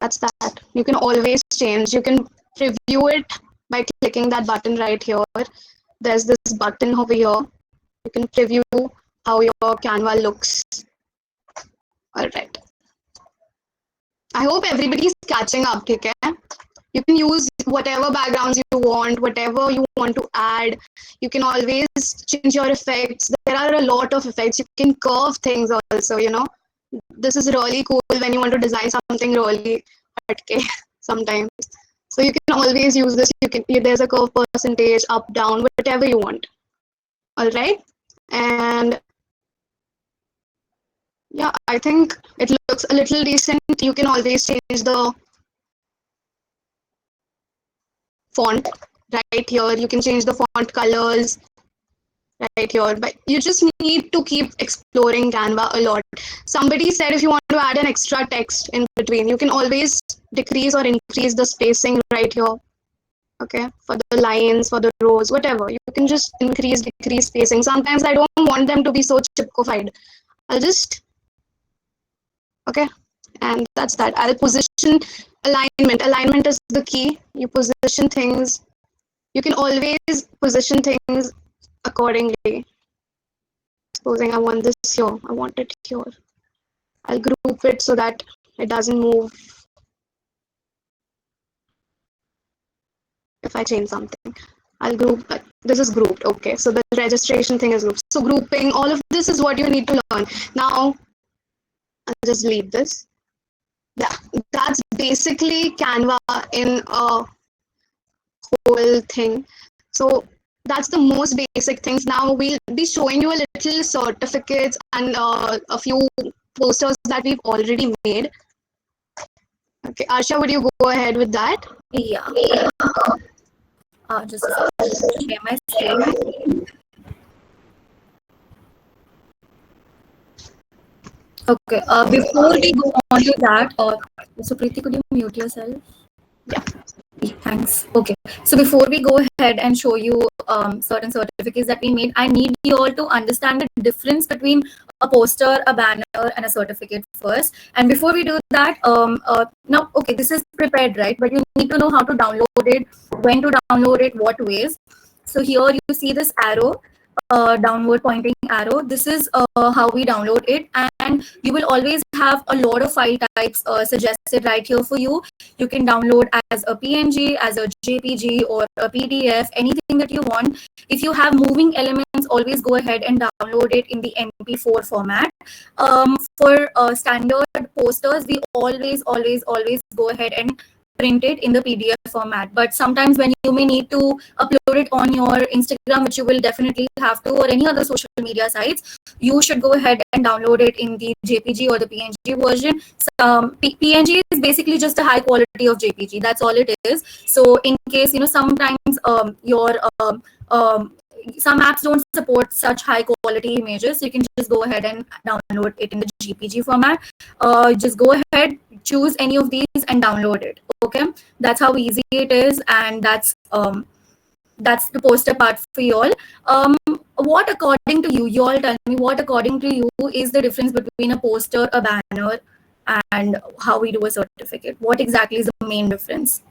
that's that. You can always change. You can preview it by clicking that button right here. There's this button over here. You can preview how your Canva looks. All right. I hope everybody's catching up, okay? You can use whatever backgrounds you want, whatever you want to add. You can always change your effects. There are a lot of effects. You can curve things also, you know. This is really cool when you want to design something really okay sometimes. So you can always use this. There's a curve percentage, up, down, whatever you want. All right. And yeah, I think it looks a little decent. You can always change the font right here. You can change the font colors right here, but you just need to keep exploring Canva a lot. Somebody said if you want to add an extra text in between, you can always decrease or increase the spacing right here. Okay, for the lines, for the rows, whatever. You can just increase, decrease spacing. Sometimes I don't want them to be so chipkofied. I'll just, okay, and that's that. I'll position alignment. Alignment is the key. You position things. You can always position things accordingly. Supposing I want this here, I want it here. I'll group it so that it doesn't move if I change something. I'll group, this is grouped, okay. So the registration thing is grouped. So grouping, all of this is what you need to learn. Now, I'll just delete this. Yeah, that's basically Canva in a whole thing. So that's the most basic things. Now we'll be showing you a little certificates and a few posters that we've already made. Okay, Arsha, would you go ahead with that? Yeah. Just a second. Share my screen. Okay. Before we go on to that, so Preeti, could you mute yourself? Yeah. Thanks. Okay. So before we go ahead and show you certain certificates that we made, I need you all to understand the difference between a poster, a banner, and a certificate first. And before we do that, now, okay, this is prepared, right? But you need to know how to download it, when to download it, what ways. So here you see this arrow, downward pointing arrow. This is how we download it, and you will always have a lot of file types suggested right here for you. You can download as a PNG, as a JPG, or a PDF, anything that you want. If you have moving elements, always go ahead and download it in the MP4 format. For standard posters, we always go ahead and print it in the PDF format. But sometimes when you may need to upload it on your Instagram, which you will definitely have to, or any other social media sites, you should go ahead and download it in the JPG or the PNG version. PNG is basically just a high quality of JPG. That's all it is. So in case, sometimes some apps don't support such high quality images, so you can just go ahead and download it in the JPG format. Just go ahead, choose any of these and download it. Okay, that's how easy it is, and that's the poster part for you all. What according to you all tell me, what according to you is the difference between a poster, a banner, and how we do a certificate? What exactly is the main difference?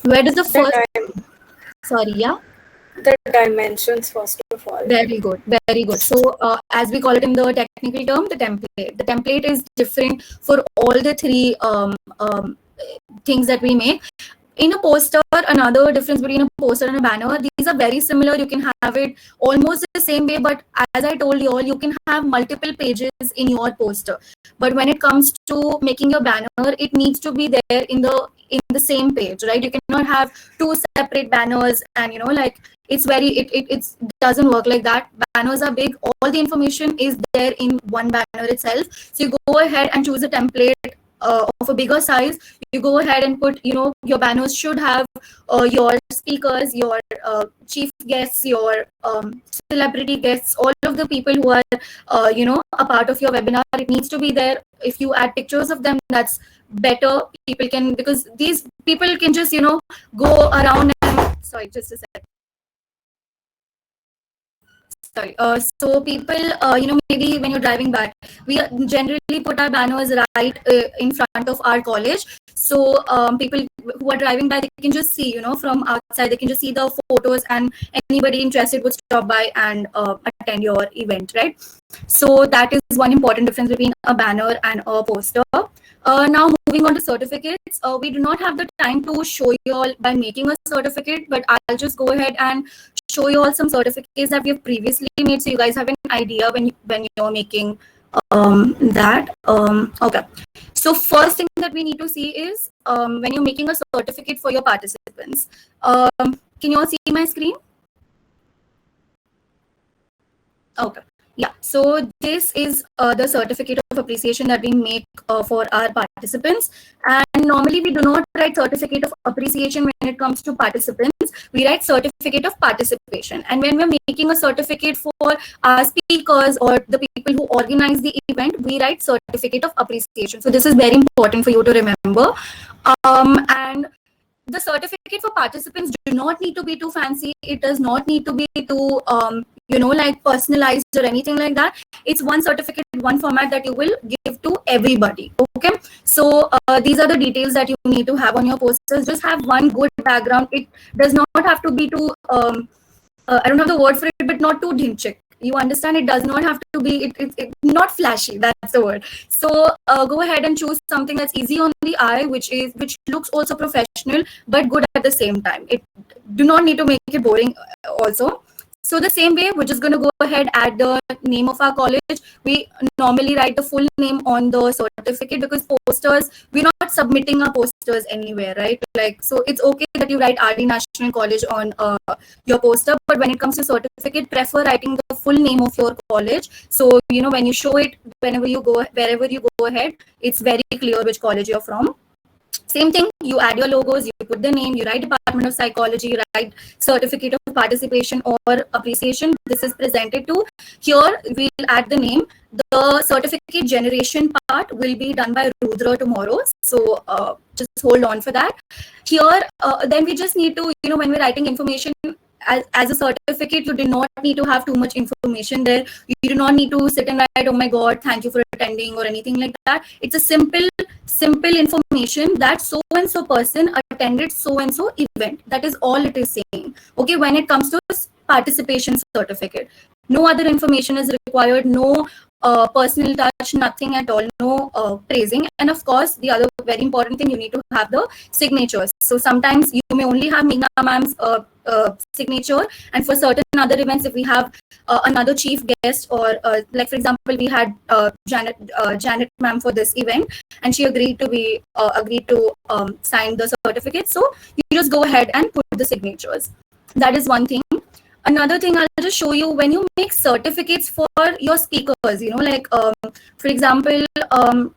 Where does the first The dimensions, first of all. Very good, very good. So as we call it in the technical term, the template. The template is different for all the three things that we make. In a poster, another difference between a poster and a banner, these are very similar. You can have it almost the same way, but as I told you all, you can have multiple pages in your poster. But when it comes to making your banner, it needs to be there in the same page, right? You cannot have two separate banners, and it doesn't work like that. Banners are big. All the information is there in one banner itself. So you go ahead and choose a template of a bigger size. You go ahead and put, your banners should have your speakers, your chief guests, your celebrity guests, all of the people who are, a part of your webinar. It needs to be there. If you add pictures of them, that's better. Because these people can just, go around and, sorry, just a second. Sorry. So people, maybe when you're driving back, we generally put our banners right in front of our college. So people who are driving by, they can just see, from outside, they can just see the photos, and anybody interested would stop by and attend your event, right? So that is one important difference between a banner and a poster. Now moving on to certificates, we do not have the time to show you all by making a certificate, but I'll just go ahead and show you all some certificates that we have previously made, so you guys have an idea when you're making that. Okay, so first thing that we need to see is when you're making a certificate for your participants. Can you all see my screen? Okay. Yeah, so this is the certificate of appreciation that we make for our participants. And normally we do not write certificate of appreciation when it comes to participants. We write certificate of participation. And when we're making a certificate for our speakers or the people who organize the event, we write certificate of appreciation. So this is very important for you to remember. And the certificate for participants do not need to be too fancy. It does not need to be too, personalized or anything like that. It's one certificate, one format that you will give to everybody. Okay. So these are the details that you need to have on your posters. Just have one good background. It does not have to be too, I don't have the word for it, but not too dhinchik. You understand? It does not have to be, it's not flashy. That's the word. So go ahead and choose something that's easy on the eye, which looks also professional, but good at the same time. It do not need to make it boring also. So the same way, we're just going to go ahead, add the name of our college. We normally write the full name on the certificate because posters, we're not submitting our posters anywhere, right? Like, so it's okay that you write RD National College on your poster, but when it comes to certificate, prefer writing the full name of your college. So, you know, when you show it, wherever you go ahead, it's very clear which college you're from. Same thing, you add your logos, you put the name, you write Department of Psychology, you write certificate of participation or appreciation. This is presented to. Here, we'll add the name. The certificate generation part will be done by Rudra tomorrow. So just hold on for that. Here, then we just need to, you know, when we're writing information, as a certificate, you do not need to have too much information there. You do not need to sit and write, oh my God, thank you for attending or anything like that. It's a simple information that so and so person attended so and so event. That is all it is saying. Okay, when it comes to participation certificate, no other information is required, no personal touch, nothing at all, no praising. And of course, the other very important thing, you need to have the signatures. So sometimes you may only have Meghna ma'am's signature, and for certain other events, if we have another chief guest, or like for example, we had Janet ma'am for this event, and she agreed to sign the certificate. So you just go ahead and put the signatures. That is one thing. Another thing, I'll just show you when you make certificates for your speakers, you know, like for example, I'll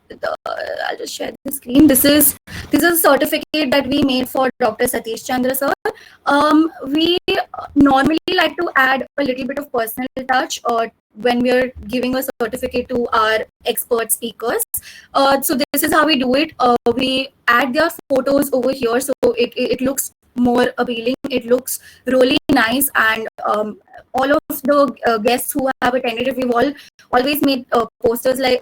just share the screen. This is a certificate that we made for Dr. Satish Chandra sir. We normally like to add a little bit of personal touch when we're giving a certificate to our expert speakers. So this is how we do it. We add their photos over here, so it looks more appealing, it looks really nice, and all of the guests who have attended, we've always made posters like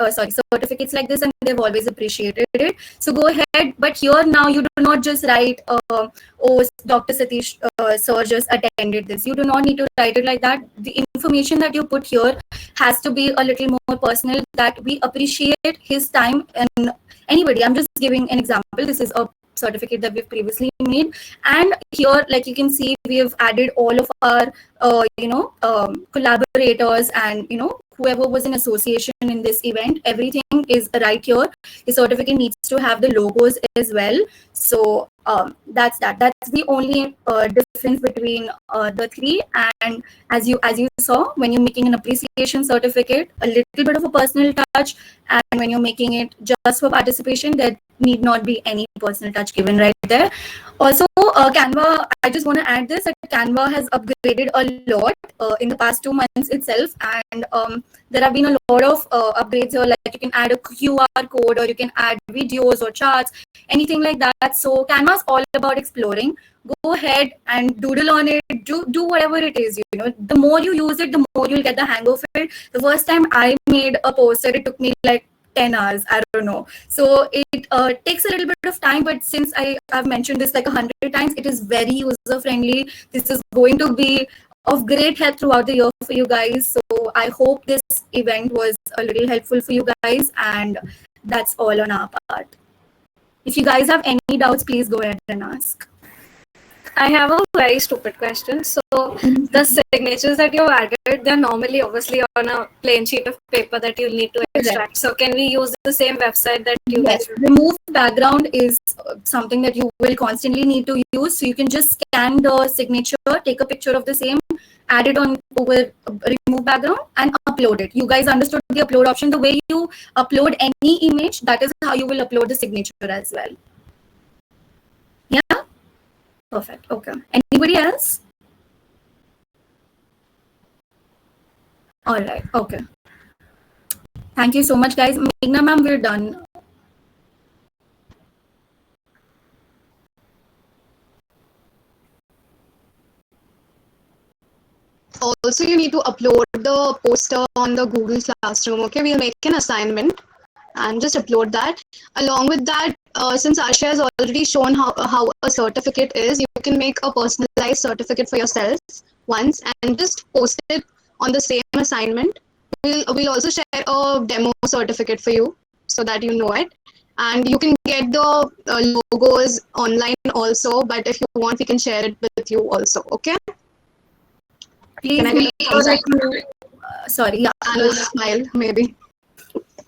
certificates like this, and they've always appreciated it. So go ahead, but here now you do not just write oh, Dr. Satish sir just attended this. You do not need to write it like that. The information that you put here has to be a little more personal, that we appreciate his time. And anybody, I'm just giving an example, this is a certificate that we've previously made, and here, like you can see, we have added all of our collaborators and whoever was in association in this event. Everything is right here. The certificate needs to have the logos as well. So that's the only difference between the three. And as you saw, when you're making an appreciation certificate, a little bit of a personal touch, and when you're making it just for participation, there need not be any personal touch given right there. Also, Canva, I just want to add this, that Canva has upgraded a lot in the past 2 months itself, and there have been a lot of upgrades here, like you can add a QR code, or you can add videos or charts, anything like that. So Canva is all about exploring. Go ahead and doodle on it, do whatever it is. The more you use it, the more you'll get the hang of it. The first time I made a poster, it took me like 10 hours, I don't know. So it takes a little bit of time, but since I've mentioned this like 100 times, it is very user friendly. This is going to be of great help throughout the year for you guys. So I hope this event was a little helpful for you guys, and that's all on our part. If you guys have any doubts, please go ahead and ask. I have a very stupid question. So the signatures that you've added, they're normally obviously on a plain sheet of paper that you need to extract. So can we use the same website that you Yes, remove background is something that you will constantly need to use. So you can just scan the signature, take a picture of the same, add it on over remove background, and upload it. You guys understood the upload option. The way you upload any image, that is how you will upload the signature as well. Yeah? Perfect. Okay. Anybody else? All right. Okay. Thank you so much, guys. Meghna ma'am, we're done. Also, you need to upload the poster on the Google Classroom. Okay, we'll make an assignment and just upload that. Along with that, since Arsha has already shown how a certificate is, you can make a personalized certificate for yourself once and just post it on the same assignment. We'll also share a demo certificate for you so that you know it. And you can get the logos online also, but if you want, we can share it with you also, okay? Please Can I make get a sure thumbs that up? you, sorry, yeah. And a smile, maybe.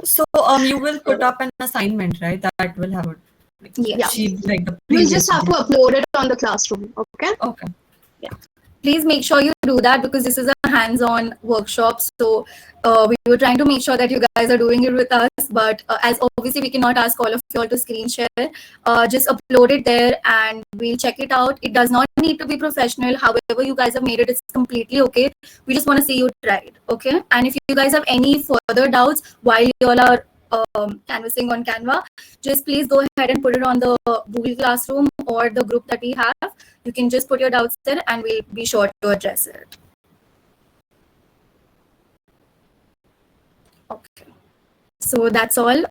So you will put up an assignment, right? That will have a like, Yeah. sheet like the You'll previous just have to one. upload it on the classroom, okay? Okay. Please make sure you do that because this is a hands-on workshop. So we were trying to make sure that you guys are doing it with us. But as obviously we cannot ask all of you all to screen share, just upload it there and we'll check it out. It does not need to be professional. However you guys have made it, it's completely okay. We just want to see you try it, okay? And if you guys have any further doubts while you all are canvassing on Canva, just please go ahead and put it on the Google Classroom or the group that we have. You can just put your doubts there and we'll be sure to address it. Okay. So that's all.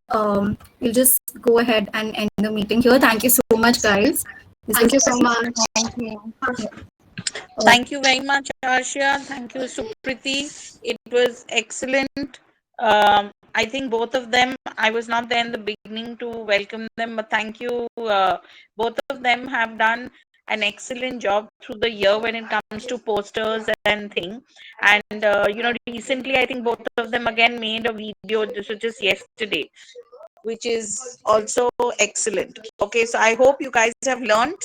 We'll just go ahead and end the meeting here. Thank you so much, guys. Thank you so much. Thank you very much, Arshia. Thank you, Supriti. It was excellent. I think both of them, I was not there in the beginning to welcome them, but thank you. Both of them have done an excellent job through the year when it comes to posters and thing. And, recently, I think both of them again made a video, this was just yesterday, which is also excellent. Okay, so I hope you guys have learned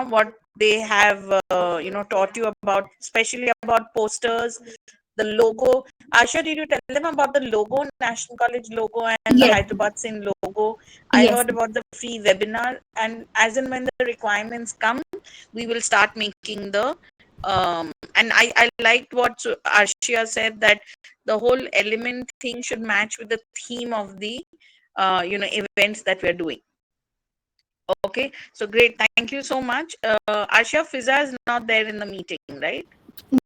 what they have taught you about, especially about posters, the logo. Asha, did you tell them about the logo, National College logo and the Yes. Hyderabad Sin logo? I Yes. heard about the free webinar, and as and when the requirements come, we will start making the and I liked what Arshia said, that the whole element thing should match with the theme of the events that we're doing. Okay, so great. Thank you so much. Asha, Fiza is not there in the meeting, right?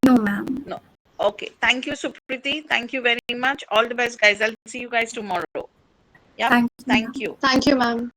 No, ma'am. No. Okay. Thank you, Supriti. Thank you very much. All the best, guys. I'll see you guys tomorrow. Yeah. Thank you. Thank you. Thank you, ma'am.